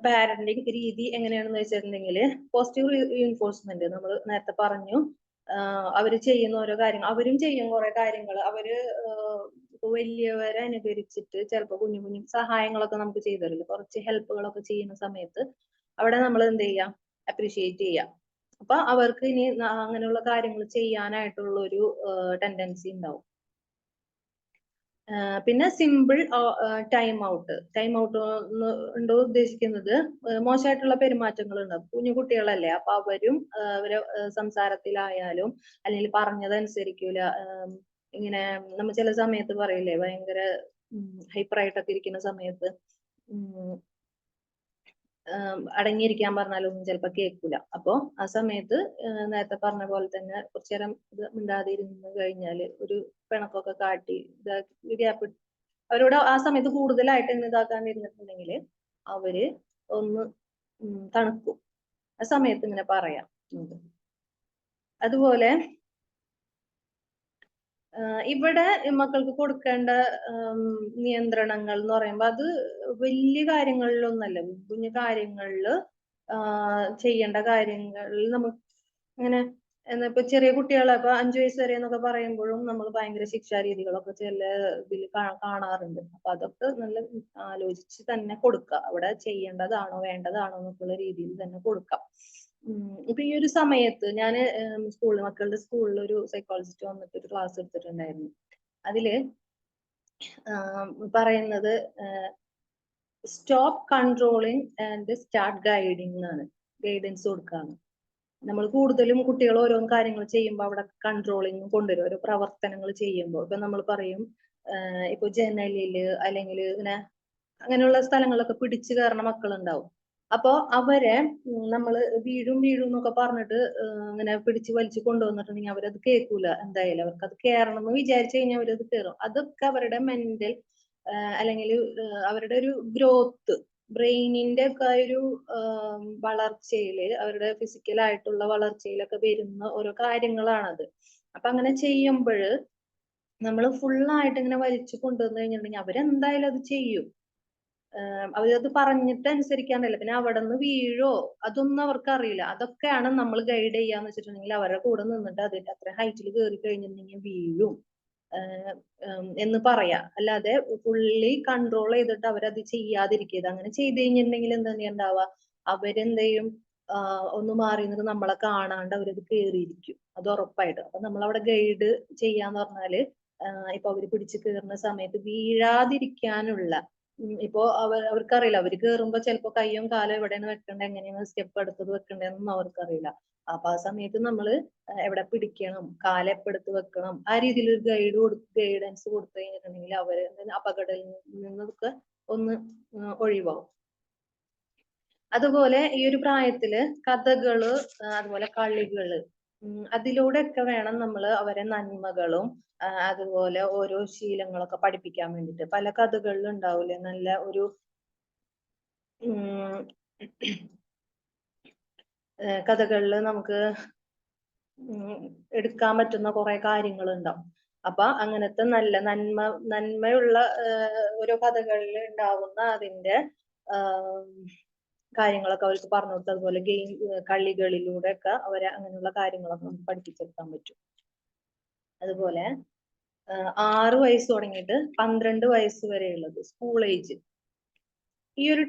പാരന്റിങ് രീതി എങ്ങനെയാണെന്ന് വെച്ചിട്ടുണ്ടെങ്കിൽ പോസിറ്റീവ് റീഇൻഫോഴ്സ്മെന്റ് നമ്മൾ നേരത്തെ പറഞ്ഞു. അവര് ചെയ്യുന്ന ഓരോ കാര്യങ്ങൾ അവരും ചെയ്യും, കുറെ കാര്യങ്ങൾ അവര് വലിയവരെ അനുകരിച്ചിട്ട് ചിലപ്പോൾ കുഞ്ഞു കുഞ്ഞു സഹായങ്ങളൊക്കെ നമുക്ക് ചെയ്തു തരില്ല, കുറച്ച് ഹെൽപ്പുകളൊക്കെ ചെയ്യുന്ന സമയത്ത് അവിടെ നമ്മൾ എന്ത് ചെയ്യാം, അപ്രീഷിയേറ്റ് ചെയ്യാം. അപ്പൊ അവർക്ക് ഇനി അങ്ങനെയുള്ള കാര്യങ്ങൾ ചെയ്യാനായിട്ടുള്ള ഒരു ടെൻഡൻസി ഉണ്ടാവും. പിന്നെ സിമ്പിൾ ടൈം ഔട്ട് ഉണ്ടോ ഉദ്ദേശിക്കുന്നത് മോശമായിട്ടുള്ള പെരുമാറ്റങ്ങൾ ഉണ്ടാവും. കുഞ്ഞു കുട്ടികളല്ലേ, അപ്പൊ അവരും അവരെ സംസാരത്തിലായാലും അല്ലെങ്കിൽ പറഞ്ഞതനുസരിക്കൂല. ഇങ്ങനെ നമ്മൾ ചില സമയത്ത് പറയില്ലേ, ഭയങ്കര ഹൈപ്പറായിട്ടൊക്കെ ഇരിക്കുന്ന സമയത്ത് അടങ്ങിയിരിക്കാൻ പറഞ്ഞാലൊന്നും ചിലപ്പോൾ കേൾക്കൂല. അപ്പോ ആ സമയത്ത് നേരത്തെ പറഞ്ഞ പോലെ തന്നെ കുറച്ചു നേരം ഇത് മിണ്ടാതെ ഇരുന്ന് കഴിഞ്ഞാല് ഒരു പിണക്കൊക്കെ കാട്ടി ഗ്യാപ്പ് അവരോട് ആ സമയത്ത് കൂടുതലായിട്ട് ഇതാക്കാൻ ഇരുന്നിട്ടുണ്ടെങ്കിൽ അവര് ഒന്ന് തണുക്കും. ആ സമയത്ത് ഇങ്ങനെ പറയാം. അതുപോലെ ഇവിടെ മക്കൾക്ക് കൊടുക്കേണ്ട നിയന്ത്രണങ്ങൾ എന്ന് പറയുമ്പോൾ അത് വലിയ കാര്യങ്ങളിലൊന്നല്ല, കുഞ്ഞു കാര്യങ്ങളിൽ ചെയ്യേണ്ട കാര്യങ്ങളിൽ നമുക്ക് അങ്ങനെ ഇപ്പൊ ചെറിയ കുട്ടികളെ ഇപ്പൊ 5 വയസ്സ് വരെ എന്നൊക്കെ പറയുമ്പോഴും നമ്മൾ ഭയങ്കര ശിക്ഷാ രീതികളൊക്കെ ചില ഇതിൽ കാണാറുണ്ട്. അപ്പൊ അതൊക്കെ നല്ല ആലോചിച്ച് തന്നെ കൊടുക്കുക, അവിടെ ചെയ്യേണ്ടതാണോ വേണ്ടതാണോ എന്നൊക്കെയുള്ള രീതിയിൽ തന്നെ കൊടുക്കാം. ഇപ്പൊ ഈ ഒരു സമയത്ത് ഞാൻ മക്കളുടെ സ്കൂളിൽ ഒരു സൈക്കോളജിസ്റ്റ് വന്നിട്ട് ഒരു ക്ലാസ് എടുത്തിട്ടുണ്ടായിരുന്നു. അതില് പറയുന്നത് stop controlling and start guiding എന്നാണ്, ഗൈഡൻസ് കൊടുക്കാണ്. നമ്മൾ കൂടുതലും കുട്ടികൾ ഓരോ കാര്യങ്ങൾ ചെയ്യുമ്പോൾ അവിടെ കൺട്രോളിങ് കൊണ്ടുവരും. ഓരോ പ്രവർത്തനങ്ങൾ ചെയ്യുമ്പോൾ ഇപ്പൊ നമ്മൾ പറയും ഇപ്പൊ ജനലില് അല്ലെങ്കിൽ ഇങ്ങനെ അങ്ങനെയുള്ള സ്ഥലങ്ങളിലൊക്കെ പിടിച്ചു കയറുന്ന മക്കളുണ്ടാവും. അപ്പൊ അവരെ നമ്മൾ വീഴും എന്നൊക്കെ പറഞ്ഞിട്ട് ഇങ്ങനെ പിടിച്ച് വലിച്ചു കൊണ്ടുവന്നിട്ടുണ്ടെങ്കിൽ അവരത് കേൾക്കൂല. എന്തായാലും അവർക്ക് അത് കയറണം എന്ന് വിചാരിച്ചു കഴിഞ്ഞാൽ അവരത് കയറും. അതൊക്കെ അവരുടെ മെന്റൽ അല്ലെങ്കിൽ അവരുടെ ഒരു ഗ്രോത്ത്, ബ്രെയിനിന്റെ ഒക്കെ ഒരു വളർച്ചയില്, അവരുടെ ഫിസിക്കലായിട്ടുള്ള വളർച്ചയിലൊക്കെ വരുന്ന ഓരോ കാര്യങ്ങളാണത്. അപ്പൊ അങ്ങനെ ചെയ്യുമ്പോൾ നമ്മൾ ഫുള്ളായിട്ട് ഇങ്ങനെ വലിച്ചു കൊണ്ടുവന്നു കഴിഞ്ഞിട്ടുണ്ടെങ്കിൽ അവരെന്തായാലും അത് ചെയ്യും. അവരത് പറഞ്ഞിട്ട് അനുസരിക്കാണ്ടല്ല. പിന്നെ അവിടെ നിന്ന് വീഴോ അതൊന്നും അവർക്ക് അറിയില്ല. അതൊക്കെയാണ് നമ്മൾ ഗൈഡ് ചെയ്യാന്ന് വെച്ചിട്ടുണ്ടെങ്കിൽ അവരുടെ കൂടെ നിന്നിട്ട് അതിന്റെ അത്ര ഹൈറ്റിൽ കയറി കഴിഞ്ഞിട്ടുണ്ടെങ്കിൽ വീഴും എന്ന് പറയാ. അല്ലാതെ ഫുള്ളി കൺട്രോൾ ചെയ്തിട്ട് അവരത് ചെയ്യാതിരിക്കുക. അങ്ങനെ ചെയ്ത് കഴിഞ്ഞിട്ടുണ്ടെങ്കിൽ എന്താ ഉണ്ടാവുക, അവരെന്ത് ചെയ്യും, ഒന്ന് മാറി നിന്നിട്ട് നമ്മളെ കാണാണ്ട് അവരത് കയറിയിരിക്കും, അത് ഉറപ്പായിട്ട്. അപ്പൊ നമ്മൾ അവിടെ ഗൈഡ് ചെയ്യാന്ന് പറഞ്ഞാല് ഇപ്പൊ അവര് പിടിച്ചു കയറുന്ന സമയത്ത് വീഴാതിരിക്കാനുള്ള ഇപ്പോ അവർക്കറിയില്ല, അവര് കയറുമ്പോ ചിലപ്പോ കയ്യും കാലും എവിടെയാണ് വെക്കേണ്ടത്, എങ്ങനെയാണ് സ്റ്റെപ്പ് എടുത്തത് വെക്കേണ്ടതെന്നൊന്നും അവർക്കറിയില്ല. അപ്പൊ ആ സമയത്ത് നമ്മള് എവിടെ പിടിക്കണം, കാലെപ്പെടുത്ത് വെക്കണം, ആ രീതിയിൽ ഒരു ഗൈഡൻസ് കൊടുത്തു കഴിഞ്ഞിട്ടുണ്ടെങ്കിൽ അവര് അപകടത്തിൽ നിന്നൊക്കെ ഒന്ന് ഒഴിവാകും. അതുപോലെ ഈ ഒരു പ്രായത്തില് കഥകള്, അതുപോലെ കളികള്, അതിലൂടെയൊക്കെ വേണം നമ്മൾ അവരെ നന്മകളും അതുപോലെ ഓരോ ശീലങ്ങളൊക്കെ പഠിപ്പിക്കാൻ വേണ്ടിയിട്ട്. പല കഥകളിലും ഉണ്ടാവൂലേ നല്ല ഒരു കഥകളില് നമുക്ക് എടുക്കാൻ പറ്റുന്ന കുറെ കാര്യങ്ങൾ ഉണ്ടാവും. അപ്പൊ അങ്ങനത്തെ നന്മയുള്ള ഓരോ കഥകളിൽ ഉണ്ടാവുന്ന അതിന്റെ കാര്യങ്ങളൊക്കെ അവർക്ക് പറഞ്ഞു കൊടുത്ത്, അതുപോലെ കളികളിലൂടെ ഒക്കെ അവരെ അങ്ങനെയുള്ള കാര്യങ്ങളൊക്കെ നമുക്ക് പഠിപ്പിച്ചെടുക്കാൻ പറ്റും. അതുപോലെ 6 വയസ്സ് തുടങ്ങിയിട്ട് 12 വയസ്സ് വരെയുള്ളത് സ്കൂൾ ഏജ്. ഈ ഒരു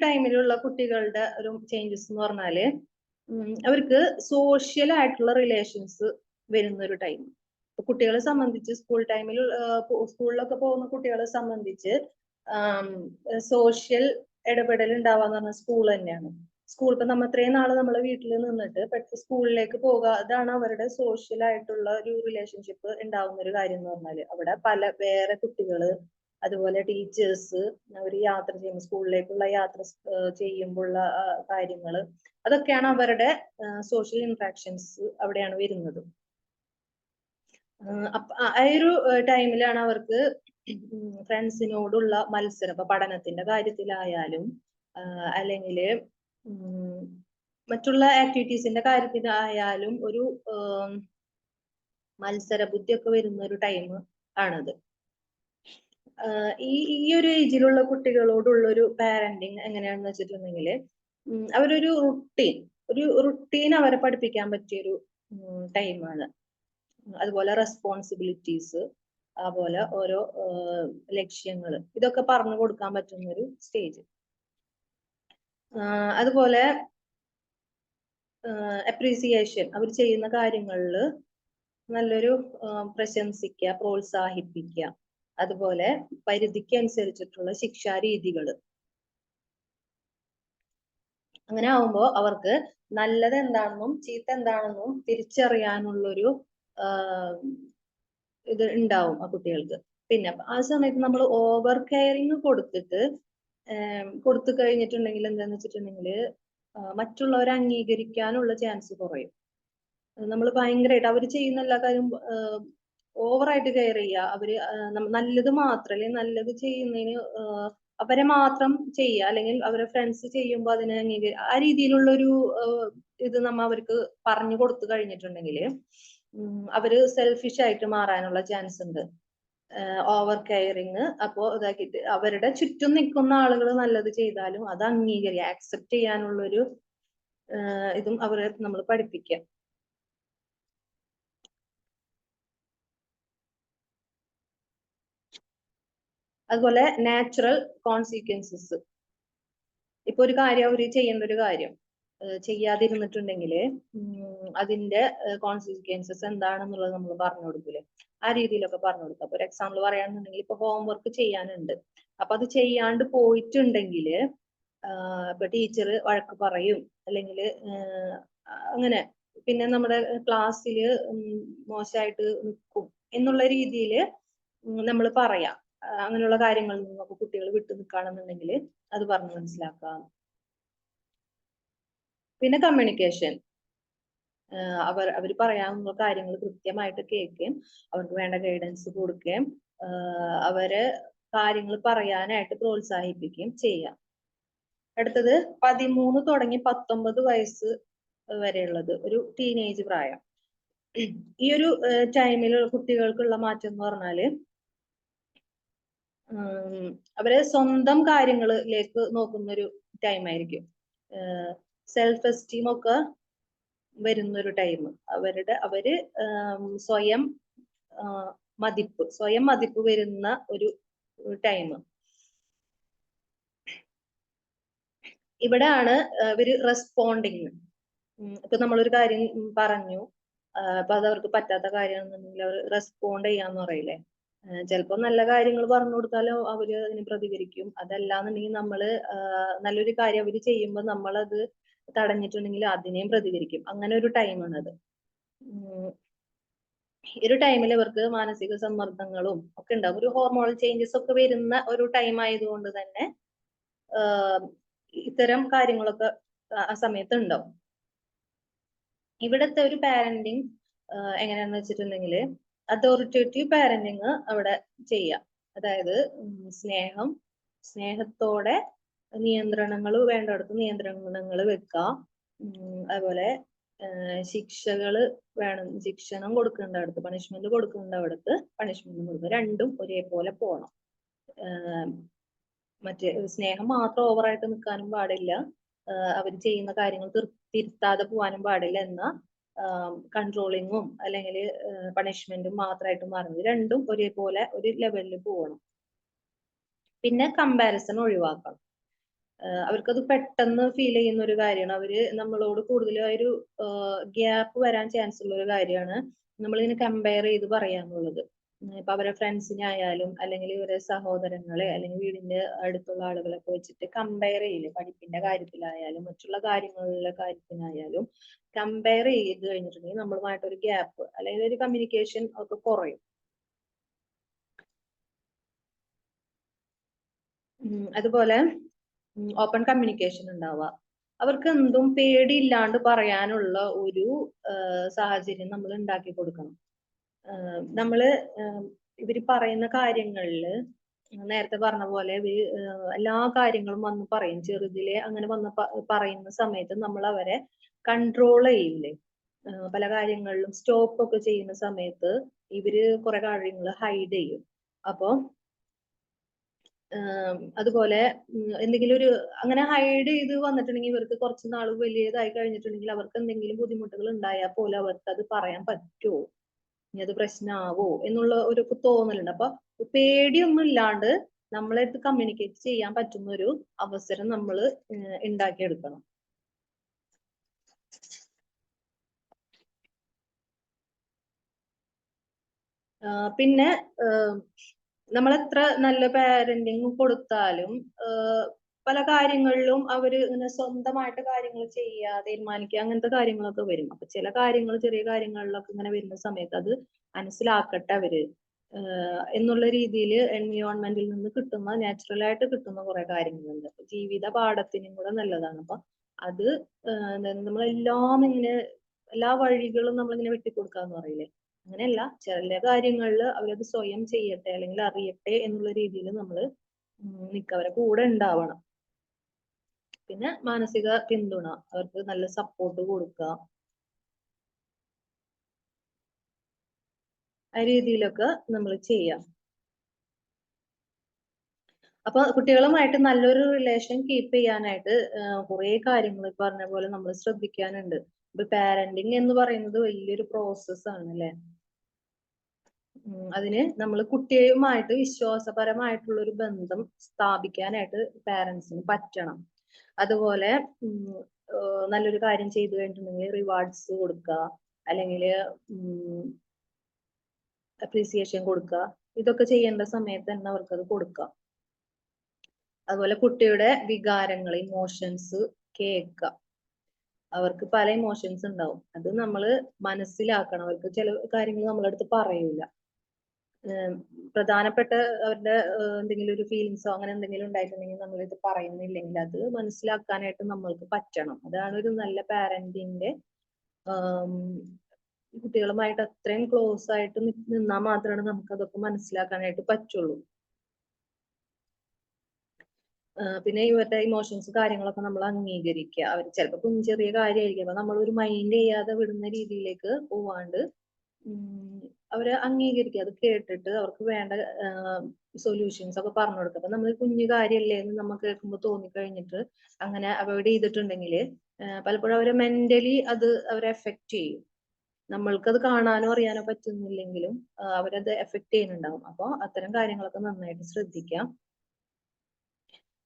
ടൈമിലുള്ള കുട്ടികളുടെ ഒരു ചേഞ്ചസ് എന്ന് പറഞ്ഞാല് അവർക്ക് സോഷ്യൽ ആയിട്ടുള്ള റിലേഷൻസ് വരുന്ന ഒരു ടൈം. കുട്ടികളെ സംബന്ധിച്ച് സ്കൂളിലൊക്കെ പോകുന്ന കുട്ടികളെ സംബന്ധിച്ച് സോഷ്യൽ ഇടപെടൽ ഉണ്ടാവാന്ന് പറഞ്ഞാൽ സ്കൂൾ തന്നെയാണ്. സ്കൂൾ ഇപ്പൊ ഇത്രയും നാള് നമ്മളെ വീട്ടിൽ നിന്നിട്ട് സ്കൂളിലേക്ക് പോകുക, അതാണ് അവരുടെ സോഷ്യൽ ആയിട്ടുള്ള ഒരു റിലേഷൻഷിപ്പ് ഉണ്ടാവുന്ന ഒരു കാര്യം എന്ന് പറഞ്ഞാല്. അവിടെ വേറെ കുട്ടികള്, അതുപോലെ ടീച്ചേഴ്സ്, അവർ യാത്ര ചെയ്യുമ്പോൾ സ്കൂളിലേക്കുള്ള യാത്ര ചെയ്യുമ്പോഴുള്ള കാര്യങ്ങള്, അതൊക്കെയാണ് അവരുടെ സോഷ്യൽ ഇന്ററാക്ഷൻസ് അവിടെയാണ് വരുന്നത്. ആ ഒരു ടൈമിലാണ് അവർക്ക് ഫ്രണ്ട്സിനോടുള്ള മത്സരം, ഇപ്പൊ പഠനത്തിന്റെ കാര്യത്തിലായാലും അല്ലെങ്കിൽ മറ്റുള്ള ആക്ടിവിറ്റീസിന്റെ കാര്യത്തിലായാലും ഒരു മത്സര ബുദ്ധിയൊക്കെ വരുന്ന ഒരു ടൈം ആണത്. ഈ ഒരു ഏജിലുള്ള കുട്ടികളോടുള്ള ഒരു പാരന്റിങ് എങ്ങനെയാണെന്ന് വെച്ചിട്ടുണ്ടെങ്കിൽ അവരൊരു റുട്ടീൻ അവരെ പഠിപ്പിക്കാൻ പറ്റിയൊരു ടൈമാണ്. അതുപോലെ റെസ്പോൺസിബിലിറ്റീസ്, അതുപോലെ ഓരോ ലക്ഷ്യങ്ങൾ, ഇതൊക്കെ പറഞ്ഞു കൊടുക്കാൻ പറ്റുന്ന ഒരു സ്റ്റേജ്. അതുപോലെ അപ്രീസിയേഷൻ, അവർ ചെയ്യുന്ന കാര്യങ്ങളിൽ നല്ലൊരു പ്രശംസിക്കുക, പ്രോത്സാഹിപ്പിക്കുക. അതുപോലെ പരിധിക്ക് അനുസരിച്ചിട്ടുള്ള ശിക്ഷാരീതികൾ. അങ്ങനെ ആവുമ്പോൾ അവർക്ക് നല്ലത് എന്താണെന്നും ചീത്ത എന്താണെന്നും തിരിച്ചറിയാനുള്ളൊരു ഇത് ഉണ്ടാവും ആ കുട്ടികൾക്ക്. പിന്നെ ആ സമയത്ത് നമ്മൾ ഓവർ കെയറിങ് കൊടുത്തു കഴിഞ്ഞിട്ടുണ്ടെങ്കിൽ എന്താന്ന് വെച്ചിട്ടുണ്ടെങ്കിൽ മറ്റുള്ളവരെ അംഗീകരിക്കാനുള്ള ചാൻസ് കുറയും. നമ്മൾ ഭയങ്കരമായിട്ട് അവർ ചെയ്യുന്ന എല്ലാ കാര്യം ഓവറായിട്ട് കെയർ ചെയ്യുക, അവര് നല്ലത് മാത്രം, അല്ലെങ്കിൽ നല്ലത് ചെയ്യുന്നതിന് അവരെ മാത്രം ചെയ്യുക, അല്ലെങ്കിൽ അവരെ ഫ്രണ്ട്സ് ചെയ്യുമ്പോൾ അതിനെ ആ രീതിയിലുള്ള ഒരു ഇത് അവർക്ക് പറഞ്ഞു കൊടുത്തു കഴിഞ്ഞിട്ടുണ്ടെങ്കിൽ അവര് സെൽഫിഷ് ആയിട്ട് മാറാനുള്ള ചാൻസ് ഉണ്ട്. ഓവർ കെയറിങ് അപ്പോ ഇതാക്കിയിട്ട് അവരുടെ ചുറ്റും നിൽക്കുന്ന ആളുകൾ നല്ലത് ചെയ്താലും അത് ആക്സെപ്റ്റ് ചെയ്യാനുള്ളൊരു ഇതും അവരെ നമ്മൾ പഠിപ്പിക്കുക. അതുപോലെ നാച്ചുറൽ കോൺസിക്വൻസസ്. ഇപ്പൊ ഒരു കാര്യം അവര് ചെയ്യേണ്ട ഒരു കാര്യം ചെയ്യാതിരുന്നിട്ടുണ്ടെങ്കിൽ അതിന്റെ കോൺസിക്വൻസസ് എന്താണെന്നുള്ളത് നമ്മൾ പറഞ്ഞു കൊടുക്കില്ലേ, ആ രീതിയിലൊക്കെ പറഞ്ഞു കൊടുക്കുക. അപ്പൊ ഒരു എക്സാമ്പിൾ പറയാന്നുണ്ടെങ്കിൽ ഇപ്പൊ ഹോംവർക്ക് ചെയ്യാനുണ്ട്, അപ്പൊ അത് ചെയ്യാണ്ട് പോയിട്ടുണ്ടെങ്കിൽ ഇപ്പൊ ടീച്ചർ വഴക്ക് പറയും, അല്ലെങ്കിൽ അങ്ങനെ പിന്നെ നമ്മുടെ ക്ലാസ്സിൽ മോശമായിട്ട് നിൽക്കും എന്നുള്ള രീതിയിൽ നമ്മൾ പറയാം. അങ്ങനെയുള്ള കാര്യങ്ങളിൽ നിന്നൊക്കെ കുട്ടികൾ വിട്ടു നിൽക്കുകയാണെന്നുണ്ടെങ്കിൽ അത് പറഞ്ഞ് മനസ്സിലാക്കാം. പിന്നെ കമ്മ്യൂണിക്കേഷൻ, അവർ പറയാവുന്ന കാര്യങ്ങൾ കൃത്യമായിട്ട് കേൾക്കുകയും അവർക്ക് വേണ്ട ഗൈഡൻസ് കൊടുക്കുകയും അവരെ കാര്യങ്ങൾ പറയാനായിട്ട് പ്രോത്സാഹിപ്പിക്കുകയും ചെയ്യാം. അടുത്തത് 13 തുടങ്ങി 19 വയസ്സ് വരെയുള്ളത് ഒരു ടീനേജ് പ്രായം. ഈ ഒരു ടൈമിൽ കുട്ടികൾക്കുള്ള മാറ്റം എന്ന് പറഞ്ഞാല് അവരെ സ്വന്തം കാര്യങ്ങളിലേക്ക് നോക്കുന്നൊരു ടൈമായിരിക്കും. സെൽഫ് എസ്റ്റീം ഒക്കെ വരുന്നൊരു ടൈം. അവര് സ്വയം മതിപ്പ് വരുന്ന ഒരു ടൈം. ഇവിടെയാണ് ഇവര് റെസ്പോണ്ടിങ്. ഇപ്പൊ നമ്മളൊരു കാര്യം പറഞ്ഞു, അപ്പൊ അത് അവർക്ക് പറ്റാത്ത കാര്യമാണെന്നുണ്ടെങ്കിൽ അവർ റെസ്പോണ്ട് ചെയ്യാന്ന് പറയില്ലേ. ചിലപ്പോ നല്ല കാര്യങ്ങൾ പറഞ്ഞു കൊടുത്താലോ അവര് അതിന് പ്രതികരിക്കും. അതല്ലാന്നുണ്ടെങ്കിൽ നമ്മള് നല്ലൊരു കാര്യം അവര് ചെയ്യുമ്പോൾ നമ്മളത് തടഞ്ഞിട്ടുണ്ടെങ്കിൽ അതിനെയും പ്രതികരിക്കും. അങ്ങനെ ഒരു ടൈമാണത്. ഈ ഒരു ടൈമിൽ ഇവർക്ക് മാനസിക സമ്മർദ്ദങ്ങളും ഒക്കെ ഉണ്ടാവും. ഒരു ഹോർമോണൽ ചേഞ്ചസ് ഒക്കെ വരുന്ന ഒരു ടൈം ആയതുകൊണ്ട് തന്നെ ഇത്തരം കാര്യങ്ങളൊക്കെ ആ സമയത്ത് ഉണ്ടാവും. ഇവിടത്തെ ഒരു പാരന്റിങ് എങ്ങനെയാന്ന് വെച്ചിട്ടുണ്ടെങ്കിൽ അതോറിറ്റേറ്റീവ് പാരന്റിങ് അവിടെ ചെയ്യാം. അതായത് സ്നേഹത്തോടെ നിയന്ത്രണങ്ങൾ വേണ്ടടുത്ത് നിയന്ത്രണങ്ങൾ വെക്കുക. അതുപോലെ ശിക്ഷകൾ വേണം, ശിക്ഷണം കൊടുക്കേണ്ടടുത്ത് പണിഷ്മെന്റ് കൊടുക്കേണ്ടടുത്ത് പണിഷ്മെന്റ് കൊടുക്കുക. രണ്ടും ഒരേപോലെ പോകണം. മറ്റേ സ്നേഹം മാത്രം ഓവറായിട്ട് നിൽക്കാനും പാടില്ല, അവർ ചെയ്യുന്ന കാര്യങ്ങൾ തിരുത്താതെ പോകാനും പാടില്ല. എന്നാൽ കൺട്രോളിങ്ങും അല്ലെങ്കിൽ പണിഷ്മെന്റും മാത്രമായിട്ട് മാറുന്നത്. രണ്ടും ഒരേപോലെ ഒരു ലെവലിൽ പോകണം. പിന്നെ കമ്പാരിസൺ ഒഴിവാക്കണം. അവർക്കത് പെട്ടെന്ന് ഫീൽ ചെയ്യുന്ന ഒരു കാര്യമാണ്. അവര് നമ്മളോട് കൂടുതൽ ഒരു ഗ്യാപ്പ് വരാൻ ചാൻസ് ഉള്ള ഒരു കാര്യമാണ് നമ്മളിങ്ങനെ കമ്പയർ ചെയ്ത് പറയാന്നുള്ളത്. ഇപ്പൊ അവരെ ഫ്രണ്ട്സിനെ ആയാലും അല്ലെങ്കിൽ ഇവരെ സഹോദരങ്ങളെ അല്ലെങ്കിൽ വീടിന്റെ അടുത്തുള്ള ആളുകളൊക്കെ വെച്ചിട്ട് കമ്പയർ ചെയ്യില്ല. പഠിപ്പിന്റെ കാര്യത്തിലായാലും മറ്റുള്ള കാര്യങ്ങളിലെ കാര്യത്തിനായാലും കമ്പയർ ചെയ്ത് കഴിഞ്ഞിട്ടുണ്ടെങ്കിൽ നമ്മളുമായിട്ടൊരു ഗ്യാപ്പ് അല്ലെങ്കിൽ ഒരു കമ്മ്യൂണിക്കേഷൻ ഒക്കെ കുറയും. അതുപോലെ ഓപ്പൺ കമ്മ്യൂണിക്കേഷൻ ഉണ്ടാവുക. അവർക്ക് എന്തും പേടിയില്ലാണ്ട് പറയാനുള്ള ഒരു സാഹചര്യം നമ്മൾ ഉണ്ടാക്കി കൊടുക്കണം. നമ്മള് ഇവര് പറയുന്ന കാര്യങ്ങളില് നേരത്തെ പറഞ്ഞ പോലെ എല്ലാ കാര്യങ്ങളും വന്ന് പറയും. ചെറുതിലെ അങ്ങനെ വന്ന് പറയുന്ന സമയത്ത് നമ്മൾ അവരെ കൺട്രോൾ ചെയ്യില്ലേ. പല കാര്യങ്ങളിലും സ്റ്റോപ്പ് ഒക്കെ ചെയ്യുന്ന സമയത്ത് ഇവര് കുറെ കാര്യങ്ങൾ ഹൈഡ് ചെയ്യും. അപ്പൊ അതുപോലെ എന്തെങ്കിലും ഒരു അങ്ങനെ ഹൈഡ് ചെയ്ത് വന്നിട്ടുണ്ടെങ്കിൽ ഇവർക്ക് കുറച്ച് നാൾ വലിയതായി കഴിഞ്ഞിട്ടുണ്ടെങ്കിൽ അവർക്ക് എന്തെങ്കിലും ബുദ്ധിമുട്ടുകൾ ഉണ്ടായാൽ പോലും അവർക്ക് അത് പറയാൻ പറ്റുമോ, ഇനി അത് പ്രശ്നമാവോ എന്നുള്ള ഒരു തോന്നലുണ്ട്. അപ്പൊ പേടിയൊന്നും ഇല്ലാണ്ട് നമ്മളെ അടുത്ത് കമ്മ്യൂണിക്കേറ്റ് ചെയ്യാൻ പറ്റുന്ന ഒരു അവസരം നമ്മൾ ഉണ്ടാക്കിയെടുക്കണം. പിന്നെ നമ്മൾ എത്ര നല്ല പാരന്റിങ് കൊടുത്താലും പല കാര്യങ്ങളിലും അവര് ഇങ്ങനെ സ്വന്തമായിട്ട് കാര്യങ്ങൾ ചെയ്യുക, തീരുമാനിക്കുക, അങ്ങനത്തെ കാര്യങ്ങളൊക്കെ വരും. അപ്പൊ ചില കാര്യങ്ങൾ, ചെറിയ കാര്യങ്ങളിലൊക്കെ ഇങ്ങനെ വരുന്ന സമയത്ത് അത് മനസ്സിലാക്കട്ടെ അവര് എന്നുള്ള രീതിയിൽ എൻവിയോൺമെന്റിൽ നിന്ന് കിട്ടുന്ന, നാച്ചുറൽ ആയിട്ട് കിട്ടുന്ന കുറെ കാര്യങ്ങളുണ്ട്. ജീവിത പാഠത്തിനും കൂടെ നല്ലതാണ്. അപ്പൊ അത് നമ്മളെല്ലാം ഇങ്ങനെ എല്ലാ വഴികളും നമ്മളിങ്ങനെ വെട്ടിക്കൊടുക്കാന്ന് പറയില്ലേ, അങ്ങനെയല്ല. ചില കാര്യങ്ങളിൽ അവരത് സ്വയം ചെയ്യട്ടെ അല്ലെങ്കിൽ അറിയട്ടെ എന്നുള്ള രീതിയിൽ നമ്മൾ അവരെ കൂടെ ഉണ്ടാവണം. പിന്നെ മാനസിക പിന്തുണ, അവർക്ക് നല്ല സപ്പോർട്ട് കൊടുക്കുക. ആ രീതിയിലൊക്കെ നമ്മൾ ചെയ്യാം. അപ്പൊ കുട്ടികളുമായിട്ട് നല്ലൊരു റിലേഷൻ കീപ്പ് ചെയ്യാനായിട്ട് കുറെ കാര്യങ്ങൾ പറഞ്ഞ പോലെ നമ്മൾ ശ്രദ്ധിക്കാനുണ്ട്. ഇപ്പൊ പാരന്റിങ് എന്ന് പറയുന്നത് വലിയൊരു പ്രോസസ് ആണ് അല്ലെ. അതിന് നമ്മൾ കുട്ടിയുമായിട്ട് വിശ്വാസപരമായിട്ടുള്ള ഒരു ബന്ധം സ്ഥാപിക്കാനായിട്ട് പാരന്റ്സിന് പറ്റണം. അതുപോലെ നല്ലൊരു കാര്യം ചെയ്തു കഴിഞ്ഞിട്ടുണ്ടെങ്കിൽ റിവാർഡ്സ് കൊടുക്കുക, അല്ലെങ്കിൽ അപ്രീസിയേഷൻ കൊടുക്കുക. ഇതൊക്കെ ചെയ്യേണ്ട സമയത്ത് തന്നെ അവർക്ക് അത് കൊടുക്കാം. അതുപോലെ കുട്ടിയുടെ വികാരങ്ങൾ, ഇമോഷൻസ് കേൾക്കുക. അവർക്ക് പല ഇമോഷൻസ് ഉണ്ടാവും, അത് നമ്മൾ മനസ്സിലാക്കണം. അവർക്ക് ചില കാര്യങ്ങൾ നമ്മളടുത്ത് പറയൂല. പ്രധാനപ്പെട്ട അവരുടെ എന്തെങ്കിലും ഒരു ഫീലിങ്സോ അങ്ങനെ എന്തെങ്കിലും ഉണ്ടായിട്ടുണ്ടെങ്കിൽ നമ്മളിത് പറയുന്നില്ലെങ്കിൽ അത് മനസ്സിലാക്കാനായിട്ട് നമ്മൾക്ക് പറ്റണം. അതാണ് ഒരു നല്ല പാരന്റിന്റെ കുട്ടികളുമായിട്ട് അത്രയും ക്ലോസ് ആയിട്ട് നിന്നാൽ മാത്രമാണ് നമുക്ക് അതൊക്കെ മനസ്സിലാക്കാനായിട്ട് പറ്റുള്ളൂ. പിന്നെ ഇവരുടെ ഇമോഷൻസ് കാര്യങ്ങളൊക്കെ നമ്മൾ അംഗീകരിക്കുക. അവർ ചിലപ്പോൾ ചെറിയ കാര്യമായിരിക്കും, അപ്പൊ നമ്മൾ ഒരു മൈൻഡ് ചെയ്യാതെ വിടുന്ന രീതിയിലേക്ക് പോവാണ്ട് അവരെ അംഗീകരിക്കുക. അത് കേട്ടിട്ട് അവർക്ക് വേണ്ട സൊല്യൂഷൻസ് ഒക്കെ പറഞ്ഞു കൊടുക്കുക. അപ്പൊ നമ്മൾ കുഞ്ഞു കാര്യമല്ലേ എന്ന് നമുക്ക് കേൾക്കുമ്പോൾ തോന്നിക്കഴിഞ്ഞിട്ട് അങ്ങനെ അവോയ്ഡ് ചെയ്തിട്ടുണ്ടെങ്കിൽ പലപ്പോഴും അവരെ മെന്റലി അത് അവരെ എഫക്ട് ചെയ്യും. നമ്മൾക്കത് കാണാനോ അറിയാനോ പറ്റുന്നില്ലെങ്കിലും അവരത് എഫക്ട് ചെയ്യുന്നുണ്ടാവും. അപ്പോൾ അത്തരം കാര്യങ്ങളൊക്കെ നന്നായിട്ട് ശ്രദ്ധിക്കാം.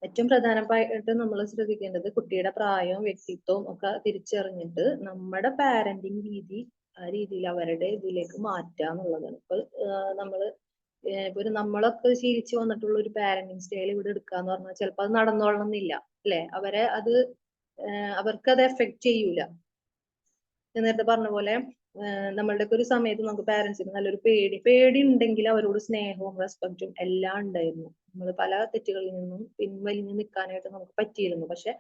ഏറ്റവും പ്രധാനമായിട്ട് നമ്മൾ ശ്രദ്ധിക്കേണ്ടത് കുട്ടിയുടെ പ്രായവും വ്യക്തിത്വവും ഒക്കെ തിരിച്ചറിഞ്ഞിട്ട് നമ്മുടെ പാരന്റിങ് രീതി ആ രീതിയിൽ അവരുടെ ഇതിലേക്ക് മാറ്റുക എന്നുള്ളതാണ്. ഇപ്പൊ നമ്മളൊക്കെ ശീലിച്ചു വന്നിട്ടുള്ള ഒരു പാരന്റിങ് സ്റ്റൈൽ ഇവിടെ എടുക്കുക എന്ന് പറഞ്ഞാൽ ചിലപ്പോൾ അത് നടന്നോളണമെന്നില്ല അല്ലെ. അവർക്കത് എഫക്ട് ചെയ്യൂല. നേരത്തെ പറഞ്ഞ പോലെ നമ്മളുടെ ഒക്കെ ഒരു സമയത്ത് നമുക്ക് പാരന്റ്സിന് നല്ലൊരു പേടി ഉണ്ടെങ്കിൽ അവരോട് സ്നേഹവും റെസ്പെക്റ്റും എല്ലാം ഉണ്ടായിരുന്നു. നമ്മൾ പല തെറ്റുകളിൽ നിന്നും പിൻവലിഞ്ഞു നിൽക്കാനായിട്ട് നമുക്ക് പറ്റിയിരുന്നു. പക്ഷെ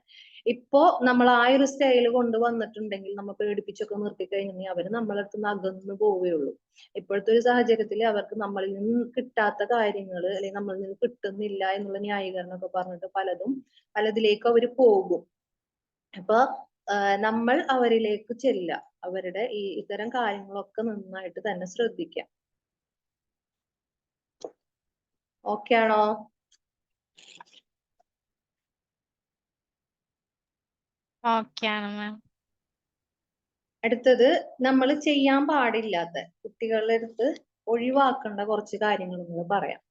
ഇപ്പോ നമ്മൾ ആ ഒരു സ്റ്റൈല് കൊണ്ടുവന്നിട്ടുണ്ടെങ്കിൽ നമ്മൾ പേടിപ്പിച്ചൊക്കെ നിർത്തി കഴിഞ്ഞാൽ അവര് നമ്മളെ അടുത്ത് നിന്ന് അകന്നു പോവുകയുള്ളൂ. ഇപ്പോഴത്തെ ഒരു സാഹചര്യത്തിൽ അവർക്ക് നമ്മളിൽ നിന്ന് കിട്ടാത്ത കാര്യങ്ങൾ അല്ലെങ്കിൽ നമ്മളിൽ നിന്ന് കിട്ടുന്നില്ല എന്നുള്ള ന്യായീകരണം ഒക്കെ പറഞ്ഞിട്ട് പലതിലേക്ക് അവര് പോകും. അപ്പൊ നമ്മൾ അവരിലേക്ക് ചെല്ലുക, അവരുടെ ഇത്തരം കാര്യങ്ങളൊക്കെ നന്നായിട്ട് തന്നെ ശ്രദ്ധിക്കാം. ഓക്കെ ആണോ? ഓക്കെ ആണ് മാം. അടുത്തത് നമ്മൾ ചെയ്യാൻ പാടില്ലാത്ത കുട്ടികളുടെ അടുത്ത് ഒഴിവാക്കേണ്ട കുറച്ച് കാര്യങ്ങൾ നമ്മൾ പറയാം.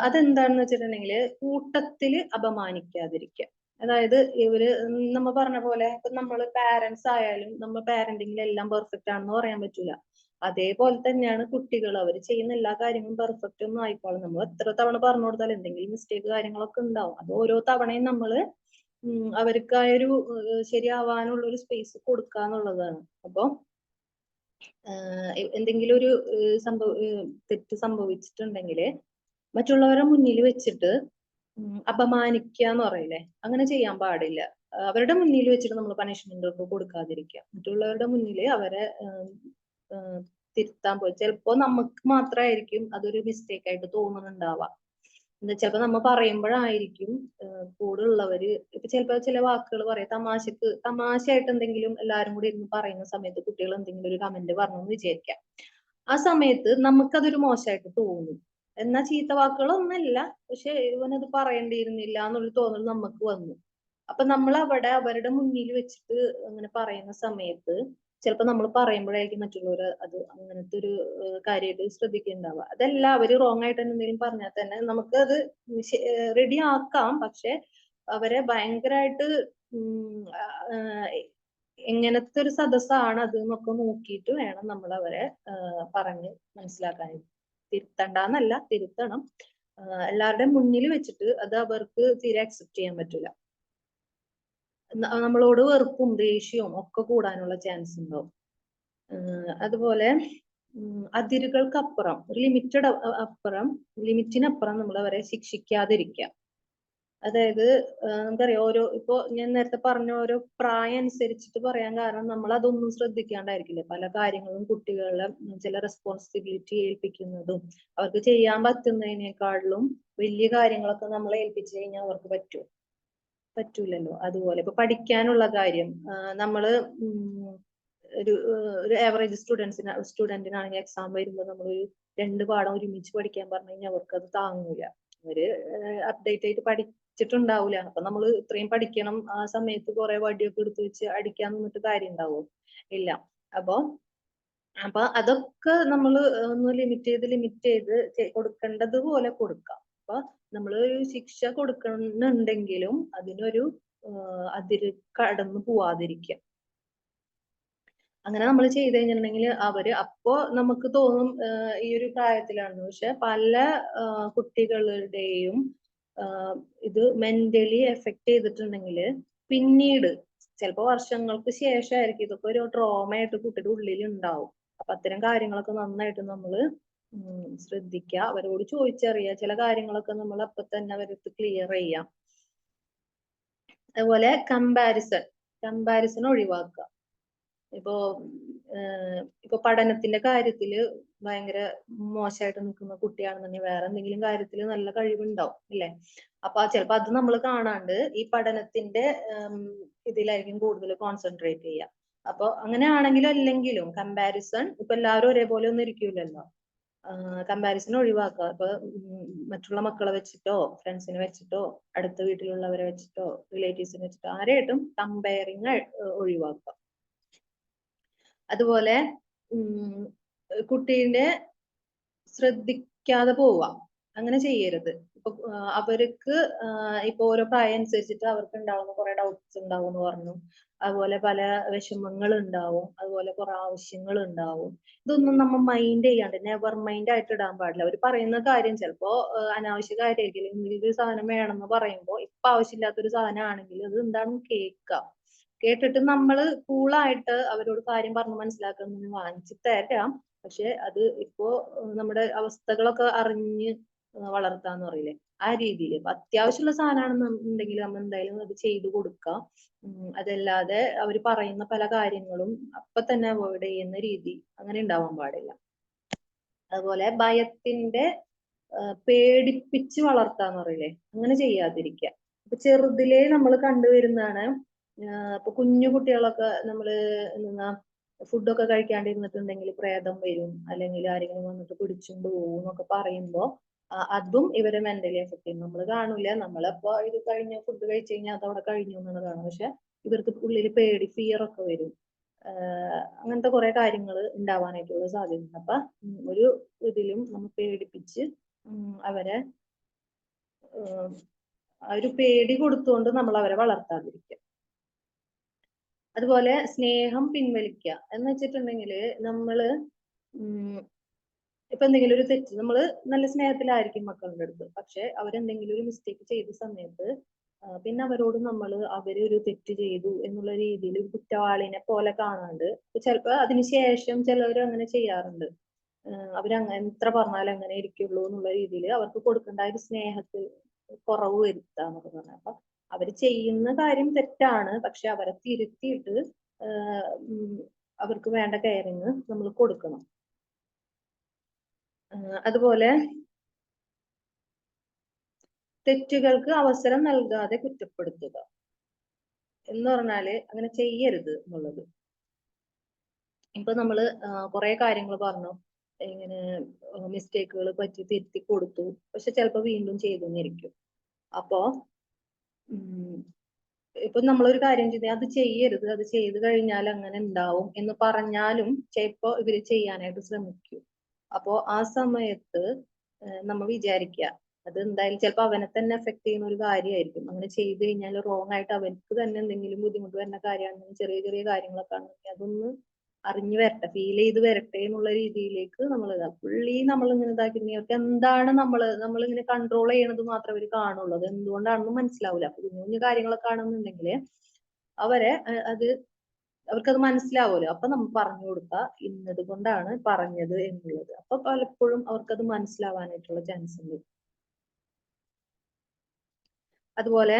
അതെന്താണെന്ന് വെച്ചിട്ടുണ്ടെങ്കിൽ കൂട്ടത്തില് അപമാനിക്കാതിരിക്കുക. അതായത് നമ്മ പറഞ്ഞ പോലെ ഇപ്പൊ നമ്മള് പാരന്റ്സ് ആയാലും നമ്മൾ പാരന്റിങ്ങിൽ എല്ലാം പെർഫെക്റ്റ് ആണെന്ന് പറയാൻ പറ്റൂല. അതേപോലെ തന്നെയാണ് കുട്ടികൾ, അവർ ചെയ്യുന്ന എല്ലാ കാര്യങ്ങളും പെർഫെക്റ്റ് ഒന്നും ആയിക്കോളും. നമ്മൾ എത്ര തവണ പറഞ്ഞു കൊടുത്താൽ എന്തെങ്കിലും മിസ്റ്റേക്ക് കാര്യങ്ങളൊക്കെ ഉണ്ടാവും. അത് ഓരോ തവണയും നമ്മള് അവർക്കായൊരു ശരിയാവാനുള്ള ഒരു സ്പേസ് കൊടുക്കുക എന്നുള്ളതാണ്. അപ്പൊ എന്തെങ്കിലും ഒരു തെറ്റ് സംഭവിച്ചിട്ടുണ്ടെങ്കിൽ മറ്റുള്ളവരുടെ മുന്നിൽ വെച്ചിട്ട് അപമാനിക്കുക എന്ന് പറയില്ലേ, അങ്ങനെ ചെയ്യാൻ പാടില്ല. അവരുടെ മുന്നിൽ വെച്ചിട്ട് നമ്മൾ പണിഷ്മെന്റ് ഒക്കെ കൊടുക്കാതിരിക്കുക. മറ്റുള്ളവരുടെ മുന്നിൽ അവരെ തിരുത്താൻ പോയി ചിലപ്പോ നമുക്ക് മാത്രമായിരിക്കും അതൊരു മിസ്റ്റേക്ക് ആയിട്ട് തോന്നുന്നുണ്ടാവാം. എന്താ ചിലപ്പോ നമ്മ പറയുമ്പോഴായിരിക്കും കൂടെ ഉള്ളവര് ഇപ്പൊ ചിലപ്പോ ചില വാക്കുകൾ പറയാം, തമാശയായിട്ട് എന്തെങ്കിലും എല്ലാരും കൂടി ഇരുന്ന് പറയുന്ന സമയത്ത് കുട്ടികൾ എന്തെങ്കിലും ഒരു കമന്റ് പറഞ്ഞു എന്ന് വിചാരിക്കാം. ആ സമയത്ത് നമുക്കതൊരു മോശമായിട്ട് തോന്നും. എന്നാ ചീത്ത വാക്കുകളൊന്നല്ല, പക്ഷെ ഇവനത് പറയേണ്ടിയിരുന്നില്ല എന്നുള്ളൊരു തോന്നൽ നമുക്ക് വന്നു. അപ്പൊ നമ്മൾ അവരുടെ മുന്നിൽ വെച്ചിട്ട് അങ്ങനെ പറയുന്ന സമയത്ത് ചിലപ്പോ നമ്മൾ പറയുമ്പോഴായിരിക്കും മറ്റുള്ളവർ അത് അങ്ങനത്തെ ഒരു കാര്യമായിട്ട് ശ്രദ്ധിക്കുന്നുണ്ടാവുക. അതല്ല അവര് റോങ് ആയിട്ട് എന്തെങ്കിലും പറഞ്ഞാൽ തന്നെ നമുക്ക് അത് റെഡി ആക്കാം. പക്ഷെ അവരെ ഭയങ്കരമായിട്ട് എങ്ങനത്തെ ഒരു സദസ്സാണ് അത് എന്നൊക്കെ നോക്കിയിട്ട് വേണം നമ്മൾ അവരെ പറഞ്ഞ് മനസ്സിലാക്കാൻ. തിരുത്തണ്ടെന്നല്ല, തിരുത്തണം. എല്ലാവരുടെയും മുന്നിൽ വെച്ചിട്ട് അത് അവർക്ക് തീരെ അക്സെപ്റ്റ് ചെയ്യാൻ പറ്റില്ല. നമ്മളോട് വെറുപ്പും ദേഷ്യവും ഒക്കെ കൂടാനുള്ള ചാൻസ് ഉണ്ടാവും. അതുപോലെ അതിരുകൾക്കപ്പുറം ഒരു ലിമിറ്റിനപ്പുറം നമ്മൾ അവരെ ശിക്ഷിക്കാതിരിക്കുക. അതായത് നമുക്കറിയാം ഇപ്പൊ ഞാൻ നേരത്തെ പറഞ്ഞ ഓരോ പ്രായം അനുസരിച്ചിട്ട് പറയാൻ കാരണം നമ്മൾ അതൊന്നും ശ്രദ്ധിക്കാണ്ടായിരിക്കില്ല. പല കാര്യങ്ങളും കുട്ടികളെ ചില റെസ്പോൺസിബിലിറ്റി ഏൽപ്പിക്കുന്നതും അവർക്ക് ചെയ്യാൻ പറ്റുന്നതിനേക്കാളും വലിയ കാര്യങ്ങളൊക്കെ നമ്മളെ ഏൽപ്പിച്ചു കഴിഞ്ഞാൽ അവർക്ക് പറ്റൂലല്ലോ. അതുപോലെ ഇപ്പൊ പഠിക്കാനുള്ള കാര്യം നമ്മള് ഒരു ആവറേജ് സ്റ്റുഡന്റിനാണെങ്കിൽ എക്സാം വരുമ്പോൾ നമ്മൾ 2 പാഠം ഒരുമിച്ച് പഠിക്കാൻ പറഞ്ഞു കഴിഞ്ഞാൽ അവർക്ക് അത് താങ്ങൂല. അവര് അപ്ഡേറ്റ് ആയിട്ട് പഠിച്ചിട്ടുണ്ടാവൂല. അപ്പൊ നമ്മൾ ഇത്രയും പഠിക്കണം, ആ സമയത്ത് കുറെ വടിയൊക്കെ എടുത്തു വെച്ച് അടിക്കാൻ നിന്നിട്ട് കാര്യം ഉണ്ടാവോ? ഇല്ല. അപ്പൊ അതൊക്കെ നമ്മൾ ഒന്ന് ലിമിറ്റ് ചെയ്ത് കൊടുക്കേണ്ടത് പോലെ കൊടുക്കാം. അപ്പൊ നമ്മൾ ശിക്ഷ കൊടുക്കുന്നുണ്ടെങ്കിലും അതിനൊരു അതിര് കടന്നു പോവാതിരിക്കുക. അങ്ങനെ നമ്മൾ ചെയ്ത് കഴിഞ്ഞിട്ടുണ്ടെങ്കിൽ അപ്പോ നമുക്ക് തോന്നും ഈ ഒരു പ്രായത്തിലാണ്. പക്ഷെ പല കുട്ടികളുടെയും ഇത് മെന്റലി എഫക്ട് ചെയ്തിട്ടുണ്ടെങ്കിൽ പിന്നീട് ചിലപ്പോ വർഷങ്ങൾക്ക് ശേഷമായിരിക്കും ഇതൊക്കെ ഒരു ട്രോമയായിട്ട് കുട്ടിയുടെ ഉള്ളിൽ ഉണ്ടാവും. അപ്പൊ അത്തരം കാര്യങ്ങളൊക്കെ നന്നായിട്ട് നമ്മള് ശ്രദ്ധിക്കുക. അവരോട് ചോദിച്ചറിയുക. ചില കാര്യങ്ങളൊക്കെ നമ്മൾ അപ്പൊ തന്നെ അവർക്ക് ക്ലിയർ ചെയ്യാം. അതുപോലെ കമ്പാരിസൺ ഒഴിവാക്കുക. ഇപ്പൊ പഠനത്തിന്റെ കാര്യത്തില് ഭയങ്കര മോശമായിട്ട് നിൽക്കുന്ന കുട്ടിയാണെന്നുണ്ടെങ്കിൽ വേറെ എന്തെങ്കിലും കാര്യത്തിൽ നല്ല കഴിവുണ്ടാവും അല്ലെ? അപ്പൊ ചിലപ്പോ അത് നമ്മൾ കാണാണ്ട് ഈ പഠനത്തിന്റെ ഇതിലായിരിക്കും കൂടുതൽ കോൺസെൻട്രേറ്റ് ചെയ്യുക. അപ്പൊ അങ്ങനെയാണെങ്കിലും അല്ലെങ്കിലും കമ്പാരിസൺ ഇപ്പൊ എല്ലാവരും ഒരേപോലെ ഒന്നും ഇരിക്കൂലല്ലോ. കമ്പാരിസൺ ഒഴിവാക്കുക. ഇപ്പൊ മറ്റുള്ള മക്കളെ വെച്ചിട്ടോ ഫ്രണ്ട്സിനെ വെച്ചിട്ടോ അടുത്ത വീട്ടിലുള്ളവരെ വെച്ചിട്ടോ റിലേറ്റീവ്സിനെ വെച്ചിട്ടോ ആരെയായിട്ടും കമ്പയറിങ് ഒഴിവാക്കുക. അതുപോലെ കുട്ടീനെ ശ്രദ്ധിക്കാതെ പോവാ, അങ്ങനെ ചെയ്യരുത്. ഇപ്പൊ അവർക്ക് ഇപ്പൊ ഓരോ പ്രായം അനുസരിച്ചിട്ട് അവർക്ക് ഉണ്ടാവുന്ന കുറെ ഡൗട്ട്സ് ഉണ്ടാവും എന്ന് പറഞ്ഞു. അതുപോലെ പല വിഷമങ്ങൾ ഉണ്ടാവും, അതുപോലെ കുറെ ആവശ്യങ്ങൾ ഉണ്ടാവും. ഇതൊന്നും നമ്മൾ മൈൻഡ് ചെയ്യാണ്ട് നെവർ മൈൻഡ് ആയിട്ട് ഇടാൻ പാടില്ല. അവർ പറയുന്ന കാര്യം ചിലപ്പോ അനാവശ്യ കാര്യമായിരിക്കും. എന്തെങ്കിലും ഒരു സാധനം വേണമെന്ന് പറയുമ്പോൾ ഇപ്പൊ ആവശ്യമില്ലാത്തൊരു സാധനം ആണെങ്കിൽ അത് എന്താണെന്ന് കേൾക്കുക. കേട്ടിട്ട് നമ്മള് കൂളായിട്ട് അവരോട് കാര്യം പറഞ്ഞ് മനസ്സിലാക്കുന്നത് വാങ്ങിച്ചു തരാം. പക്ഷെ അത് ഇപ്പോ നമ്മുടെ അവസ്ഥകളൊക്കെ അറിഞ്ഞ് വളർത്താന്ന് പറയില്ലേ, ആ രീതിയിൽ. ഇപ്പൊ അത്യാവശ്യമുള്ള സാധനമാണെന്നുണ്ടെങ്കിൽ നമ്മൾ എന്തായാലും അത് ചെയ്തു കൊടുക്കാം. അതല്ലാതെ അവർ പറയുന്ന പല കാര്യങ്ങളും അപ്പൊ തന്നെ അവോയ്ഡ് ചെയ്യുന്ന രീതി അങ്ങനെ ഉണ്ടാവാൻ പാടില്ല. അതുപോലെ ഭയത്തിന്റെ പേടിപ്പിച്ച് വളർത്താന്ന് പറയില്ലേ, അങ്ങനെ ചെയ്യാതിരിക്കുക. ഇപ്പൊ ചെറുതിലേ നമ്മൾ കണ്ടുവരുന്നതാണ്. ഇപ്പൊ കുഞ്ഞു കുട്ടികളൊക്കെ നമ്മള് എന്താ ഫുഡൊക്കെ കഴിക്കാണ്ടിരുന്നിട്ടുണ്ടെങ്കിൽ പ്രേതം വരും, അല്ലെങ്കിൽ ആരെങ്കിലും വന്നിട്ട് പിടിച്ചുകൊണ്ട് പോകും എന്നൊക്കെ പറയുമ്പോ അതും ഇവരെ മെന്റലി എഫക്ട് ചെയ്യും. നമ്മൾ കാണൂല, നമ്മളപ്പോ ഇത് കഴിഞ്ഞ ഫുഡ് കഴിച്ചു കഴിഞ്ഞാൽ അതവിടെ കഴിഞ്ഞു എന്നുള്ളതാണ്. പക്ഷെ ഇവർക്ക് ഉള്ളിൽ പേടി, ഫിയർ ഒക്കെ വരും. അങ്ങനത്തെ കുറെ കാര്യങ്ങൾ ഉണ്ടാവാനായിട്ടുള്ള സാധ്യതയുണ്ട്. അപ്പൊ ഒരു ഇതിലും നമ്മൾ പേടിപ്പിച്ച് അവരെ ഒരു പേടി കൊടുത്തുകൊണ്ട് നമ്മൾ അവരെ വളർത്താതിരിക്കുക. അതുപോലെ സ്നേഹം പിൻവലിക്കുക എന്ന് വെച്ചിട്ടുണ്ടെങ്കില് നമ്മള് ഇപ്പൊ എന്തെങ്കിലും ഒരു തെറ്റ്, നമ്മള് നല്ല സ്നേഹത്തിലായിരിക്കും മക്കളുടെ അടുത്ത്, പക്ഷെ അവരെന്തെങ്കിലും ഒരു മിസ്റ്റേക്ക് ചെയ്ത സമയത്ത് പിന്നെ അവരോട് അവര് ഒരു തെറ്റ് ചെയ്തു എന്നുള്ള രീതിയിൽ ഒരു കുറ്റവാളിനെ പോലെ കാണാണ്ട്, ചിലപ്പോ അതിനുശേഷം ചിലവർ അങ്ങനെ ചെയ്യാറുണ്ട്. അവരങ്ങനെ എത്ര പറഞ്ഞാലും അങ്ങനെ ഇരിക്കുള്ളൂ എന്നുള്ള രീതിയിൽ അവർക്ക് കൊടുക്കേണ്ട ഒരു സ്നേഹത്തിൽ കുറവ് വരുത്താന്നൊക്കെ പറഞ്ഞ. അപ്പൊ അവര് ചെയ്യുന്ന കാര്യം തെറ്റാണ്, പക്ഷെ അവരെ തിരുത്തിയിട്ട് അവർക്ക് വേണ്ട കെയറിങ് നമ്മൾ കൊടുക്കണം. അതുപോലെ തെറ്റുകൾക്ക് അവസരം നൽകാതെ കുറ്റപ്പെടുത്തുക എന്ന് പറഞ്ഞാല് അങ്ങനെ ചെയ്യരുത് എന്നുള്ളത്. ഇപ്പൊ നമ്മള് കുറെ കാര്യങ്ങൾ പറഞ്ഞു, ഇങ്ങനെ മിസ്റ്റേക്കുകൾ പറ്റി തിരുത്തി കൊടുത്തു, പക്ഷെ ചിലപ്പോ വീണ്ടും ചെയ്തുന്നിരിക്കും. അപ്പോ ഇപ്പൊ നമ്മളൊരു കാര്യം ചെയ്താൽ അത് ചെയ്യരുത്, അത് ചെയ്തു കഴിഞ്ഞാൽ അങ്ങനെ ഉണ്ടാവും എന്ന് പറഞ്ഞാലും ചിലപ്പോ ഇവര് ചെയ്യാനായിട്ട് ശ്രമിക്കും. അപ്പോ ആ സമയത്ത് നമ്മൾ വിചാരിക്കുക അത് എന്തായാലും ചിലപ്പോ അവനെ തന്നെ എഫക്ട് ചെയ്യുന്ന ഒരു കാര്യമായിരിക്കും. അങ്ങനെ ചെയ്തു കഴിഞ്ഞാൽ റോങ് ആയിട്ട് അവർക്ക് തന്നെ എന്തെങ്കിലും ബുദ്ധിമുട്ട് വരുന്ന കാര്യമാണെങ്കിൽ, ചെറിയ ചെറിയ കാര്യങ്ങളൊക്കെ ആണെങ്കിൽ അതൊന്ന് അറിഞ്ഞു വരട്ടെ, ഫീൽ ചെയ്ത് വരട്ടെ എന്നുള്ള രീതിയിലേക്ക് നമ്മൾ പുള്ളി നമ്മൾ ഇങ്ങനെ ഇതാക്കി എന്താണ് നമ്മളിങ്ങനെ കൺട്രോൾ ചെയ്യണത് മാത്രമേ അവർ കാണുള്ളൂ. അത് എന്തുകൊണ്ടാണെന്ന് മനസ്സിലാവില്ല. കുഞ്ഞു കുഞ്ഞു കാര്യങ്ങളൊക്കെ ആണെന്നുണ്ടെങ്കിൽ അവർക്കത് മനസ്സിലാവുമല്ലോ. അപ്പൊ നമ്മൾ പറഞ്ഞു കൊടുക്കുക ഇന്നത് കൊണ്ടാണ് പറഞ്ഞത് എന്നുള്ളത്. അപ്പൊ പലപ്പോഴും അവർക്കത് മനസ്സിലാവാനായിട്ടുള്ള ചാൻസ് ഉണ്ട്. അതുപോലെ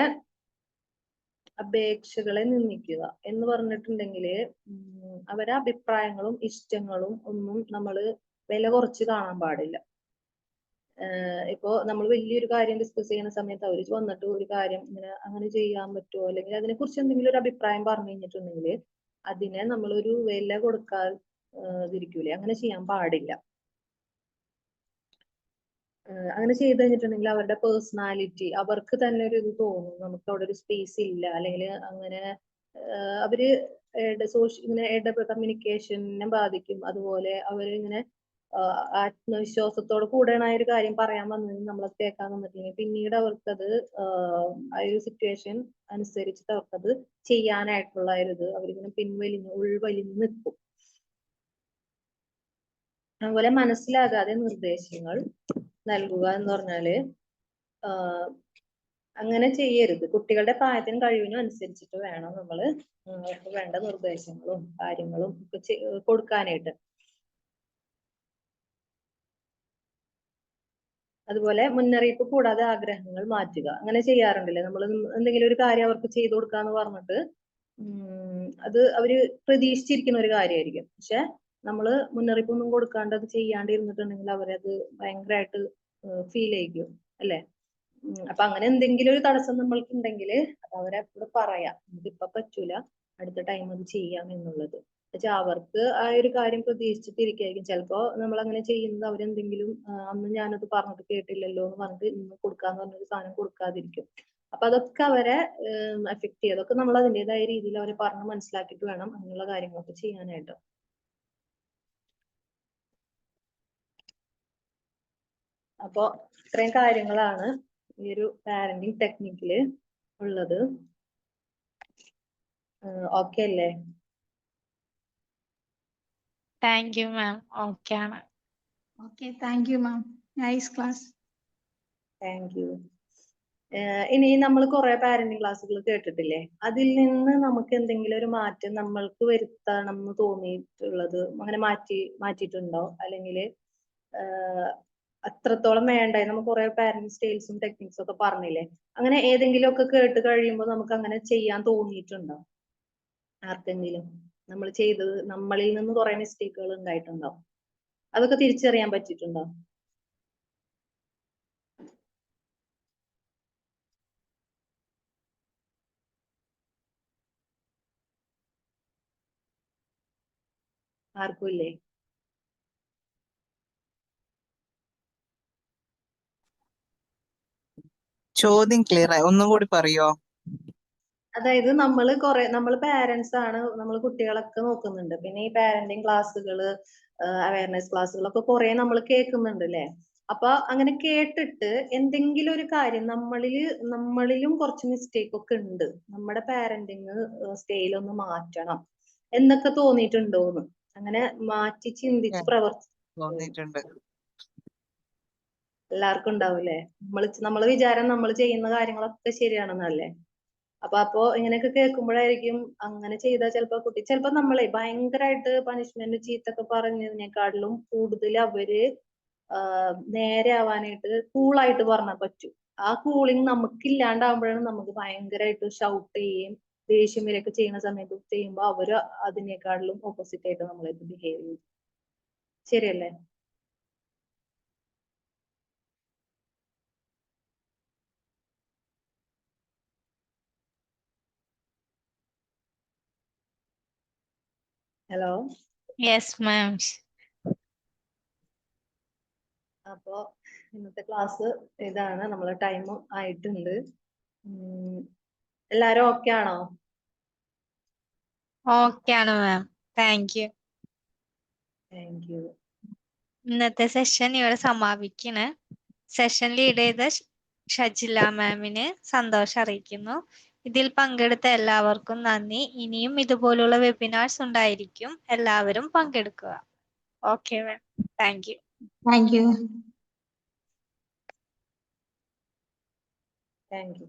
അപേക്ഷകളെ നിന്ദിക്കുക എന്ന് പറഞ്ഞിട്ടുണ്ടെങ്കിൽ അവരെ അഭിപ്രായങ്ങളും ഇഷ്ടങ്ങളും ഒന്നും നമ്മൾ വില കുറച്ച് കാണാൻ പാടില്ല. ഇപ്പോ നമ്മൾ വലിയൊരു കാര്യം ഡിസ്കസ് ചെയ്യുന്ന സമയത്ത് അവർ വന്നിട്ട് ഒരു കാര്യം ഇങ്ങനെ അങ്ങനെ ചെയ്യാൻ പറ്റുമോ, അല്ലെങ്കിൽ അതിനെ കുറിച്ച് എന്തെങ്കിലും ഒരു അഭിപ്രായം പറഞ്ഞു കഴിഞ്ഞിട്ടുണ്ടെങ്കിൽ അതിനെ നമ്മളൊരു വില കൊടുക്കാതിരിക്കൂലേ, അങ്ങനെ ചെയ്യാൻ പാടില്ല. അങ്ങനെ ചെയ്ത് കഴിഞ്ഞിട്ടുണ്ടെങ്കിൽ അവരുടെ പേഴ്സണാലിറ്റി അവർക്ക് തന്നെ ഒരു ഇത് തോന്നും, നമുക്ക് അവിടെ ഒരു സ്പേസ് ഇല്ല, അല്ലെങ്കിൽ അങ്ങനെ അവര് ഇങ്ങനെ കമ്മ്യൂണിക്കേഷനെ ബാധിക്കും. അതുപോലെ അവരിങ്ങനെ ആത്മവിശ്വാസത്തോട് കൂടെയാണ് ആ ഒരു കാര്യം പറയാൻ വന്നത്, നമ്മളത് കേൾക്കാൻ വന്നിട്ടില്ലെങ്കിൽ പിന്നീട് അവർക്കത് ആ ഒരു സിറ്റുവേഷൻ അനുസരിച്ചിട്ട് അവർക്കത് ചെയ്യാനായിട്ടുള്ള ഒരു അവരിങ്ങനെ ഉൾവലിഞ്ഞ് നിൽക്കും. അതുപോലെ മനസ്സിലാകാതെ നിർദ്ദേശങ്ങൾ നൽകുക എന്ന് പറഞ്ഞാല് അങ്ങനെ ചെയ്യരുത്. കുട്ടികളുടെ പ്രായത്തിനും കഴിവിനും അനുസരിച്ചിട്ട് വേണം നമ്മൾ അവർക്ക് വേണ്ട നിർദ്ദേശങ്ങളും കാര്യങ്ങളും ഒക്കെ കൊടുക്കാനായിട്ട്. അതുപോലെ മുന്നറിയിപ്പ് കൂടാതെ ആഗ്രഹങ്ങൾ മാറ്റുക, അങ്ങനെ ചെയ്യാറുണ്ടല്ലേ നമ്മൾ. എന്തെങ്കിലും ഒരു കാര്യം അവർക്ക് ചെയ്തു കൊടുക്കാന്ന് പറഞ്ഞിട്ട് അത് അവര് പ്രതീക്ഷിച്ചിരിക്കുന്ന ഒരു കാര്യമായിരിക്കും, പക്ഷെ നമ്മള് മുന്നറിയിപ്പൊന്നും കൊടുക്കാണ്ട് അത് ചെയ്യാണ്ടിരുന്നിട്ടുണ്ടെങ്കിൽ അവരത് ഭയങ്കരമായിട്ട് ഫീൽ ചെയ്യും അല്ലെ. അപ്പൊ അങ്ങനെ എന്തെങ്കിലും ഒരു തടസ്സം നമ്മൾക്ക് ഉണ്ടെങ്കിൽ അത് അവരെപ്പോഴും പറയാം, നമുക്കിപ്പൊ പറ്റൂല, അടുത്ത ടൈം അത് ചെയ്യാം എന്നുള്ളത്. പക്ഷെ അവർക്ക് ആ ഒരു കാര്യം പ്രതീക്ഷിച്ചിട്ടിരിക്കും. ചിലപ്പോ നമ്മൾ അങ്ങനെ ചെയ്യുന്നത് അവരെന്തെങ്കിലും അന്ന് ഞാനത് പറഞ്ഞിട്ട് കേട്ടില്ലല്ലോ എന്ന് പറഞ്ഞിട്ട് ഇന്ന് കൊടുക്കാന്ന് പറഞ്ഞൊരു സാധനം കൊടുക്കാതിരിക്കും. അപ്പൊ അതൊക്കെ അവരെ എഫക്ട് ചെയ്യും. അതൊക്കെ നമ്മൾ അതിൻ്റെതായ രീതിയിൽ അവരെ പറഞ്ഞ് മനസ്സിലാക്കിയിട്ട് വേണം അങ്ങനെയുള്ള കാര്യങ്ങളൊക്കെ ചെയ്യാനായിട്ട്. അപ്പൊ ഇത്രയും കാര്യങ്ങളാണ് ഈ ഒരു പാരന്റിങ് ടെക്നിക്കില് ഉള്ളത്. ഓക്കെ അല്ലേ? Thank you ma'am. ഓക്കെ ആണ്. Okay, thank you, ma'am. Nice class. Thank you. ഇനി നമ്മൾ കുറെ പാരന്റിങ് ക്ലാസ്സുകൾ കേട്ടിട്ടില്ലേ? അതിൽ നിന്ന് നമുക്ക് എന്തെങ്കിലും ഒരു മാറ്റം നമ്മൾക്ക് വരുത്തണം എന്ന് തോന്നിയിട്ടുള്ളത് അങ്ങനെ മാറ്റിയിട്ടുണ്ടോ? അല്ലെങ്കിൽ അത്രത്തോളം വേണ്ട നമുക്ക് കുറെ പാരന്റ്സ് ടെയിൽസും ടെക്നിക്സും ഒക്കെ പറഞ്ഞില്ലേ? അങ്ങനെ ഏതെങ്കിലും ഒക്കെ കേട്ട് കഴിയുമ്പോൾ നമുക്ക് അങ്ങനെ ചെയ്യാൻ തോന്നിയിട്ടുണ്ടോ ആർക്കെങ്കിലും? നമ്മൾ ചെയ്തത് നമ്മളിൽ നിന്ന് കുറെ മിസ്റ്റേക്കുകൾ ഉണ്ടായിട്ടുണ്ടോ? അതൊക്കെ തിരിച്ചറിയാൻ പറ്റിയിട്ടുണ്ടോ? ആർക്കും ഇല്ലേ? ചോദ്യം ക്ലിയർ ആയി, ഒന്നും കൂടി പറയോ? അതായത് നമ്മൾ പാരന്റ്സ് ആണ്, നമ്മൾ കുട്ടികളൊക്കെ നോക്കുന്നുണ്ട്. പിന്നെ ഈ പാരന്റിങ് ക്ലാസ്സുകള്, അവയർനെസ് ക്ലാസ്സുകളൊക്കെ കുറെ നമ്മൾ കേൾക്കുന്നുണ്ട് അല്ലെ? അപ്പൊ അങ്ങനെ കേട്ടിട്ട് എന്തെങ്കിലും ഒരു കാര്യം നമ്മളിലും കുറച്ച് മിസ്റ്റേക്ക് ഒക്കെ ഉണ്ട്, നമ്മുടെ പാരന്റിങ് സ്റ്റൈൽ ഒന്ന് മാറ്റണം എന്നൊക്കെ തോന്നിയിട്ടുണ്ടോന്ന്? അങ്ങനെ മാറ്റി ചിന്തിച്ച് തോന്നിയിട്ടുണ്ട്. എല്ലാവർക്കും ഉണ്ടാവൂലേ? നമ്മള് വിചാരം നമ്മൾ ചെയ്യുന്ന കാര്യങ്ങളൊക്കെ ശരിയാണെന്നല്ലേ? അപ്പൊ ഇങ്ങനെയൊക്കെ കേൾക്കുമ്പോഴായിരിക്കും അങ്ങനെ ചെയ്താൽ ചിലപ്പോ നമ്മളെ ഭയങ്കരമായിട്ട് പണിഷ്മെന്റ് ചീത്തൊക്കെ പറഞ്ഞതിനേക്കാളിലും കൂടുതൽ അവര് നേരെ ആവാനായിട്ട് കൂളായിട്ട് പറഞ്ഞാൽ പറ്റും. ആ കൂളിങ് നമുക്ക് ഇല്ലാണ്ടാവുമ്പോഴാണ് നമുക്ക് ഭയങ്കരമായിട്ട് ഷൗട്ട് ചെയ്യുകയും ദേഷ്യം വരെയൊക്കെ ചെയ്യുന്ന സമയത്ത് ചെയ്യുമ്പോൾ അവര് അതിനേക്കാളിലും ഓപ്പോസിറ്റ് ആയിട്ട് നമ്മളായിട്ട് ബിഹേവ് ചെയ്യും. ശരിയല്ലേ? ഹലോ. Yes ma'am. അപ്പോ ഇന്നത്തെ ക്ലാസ് ഇതാണ്, നമ്മളെ ടൈം ആയിട്ടുണ്ട്. എല്ലാരും ഓക്കെ ആണോ? ഓക്കെ ആണ് ma'am. Thank you. Thank you. ഇന്നത്തെ സെഷൻ ഇവിടെ സമാപിക്കണ്. സെഷൻ ലീഡ് ചെയ്ത ഷജില മാമിന് സന്തോഷം അറിയിക്കുന്നു. ഇതിൽ പങ്കെടുത്ത എല്ലാവർക്കും നന്ദി. ഇനിയും ഇതുപോലുള്ള വെബിനാർസ് ഉണ്ടായിരിക്കും, എല്ലാവരും പങ്കെടുക്കുക. Okay ma'am. Thank U. Thank you. Thank you.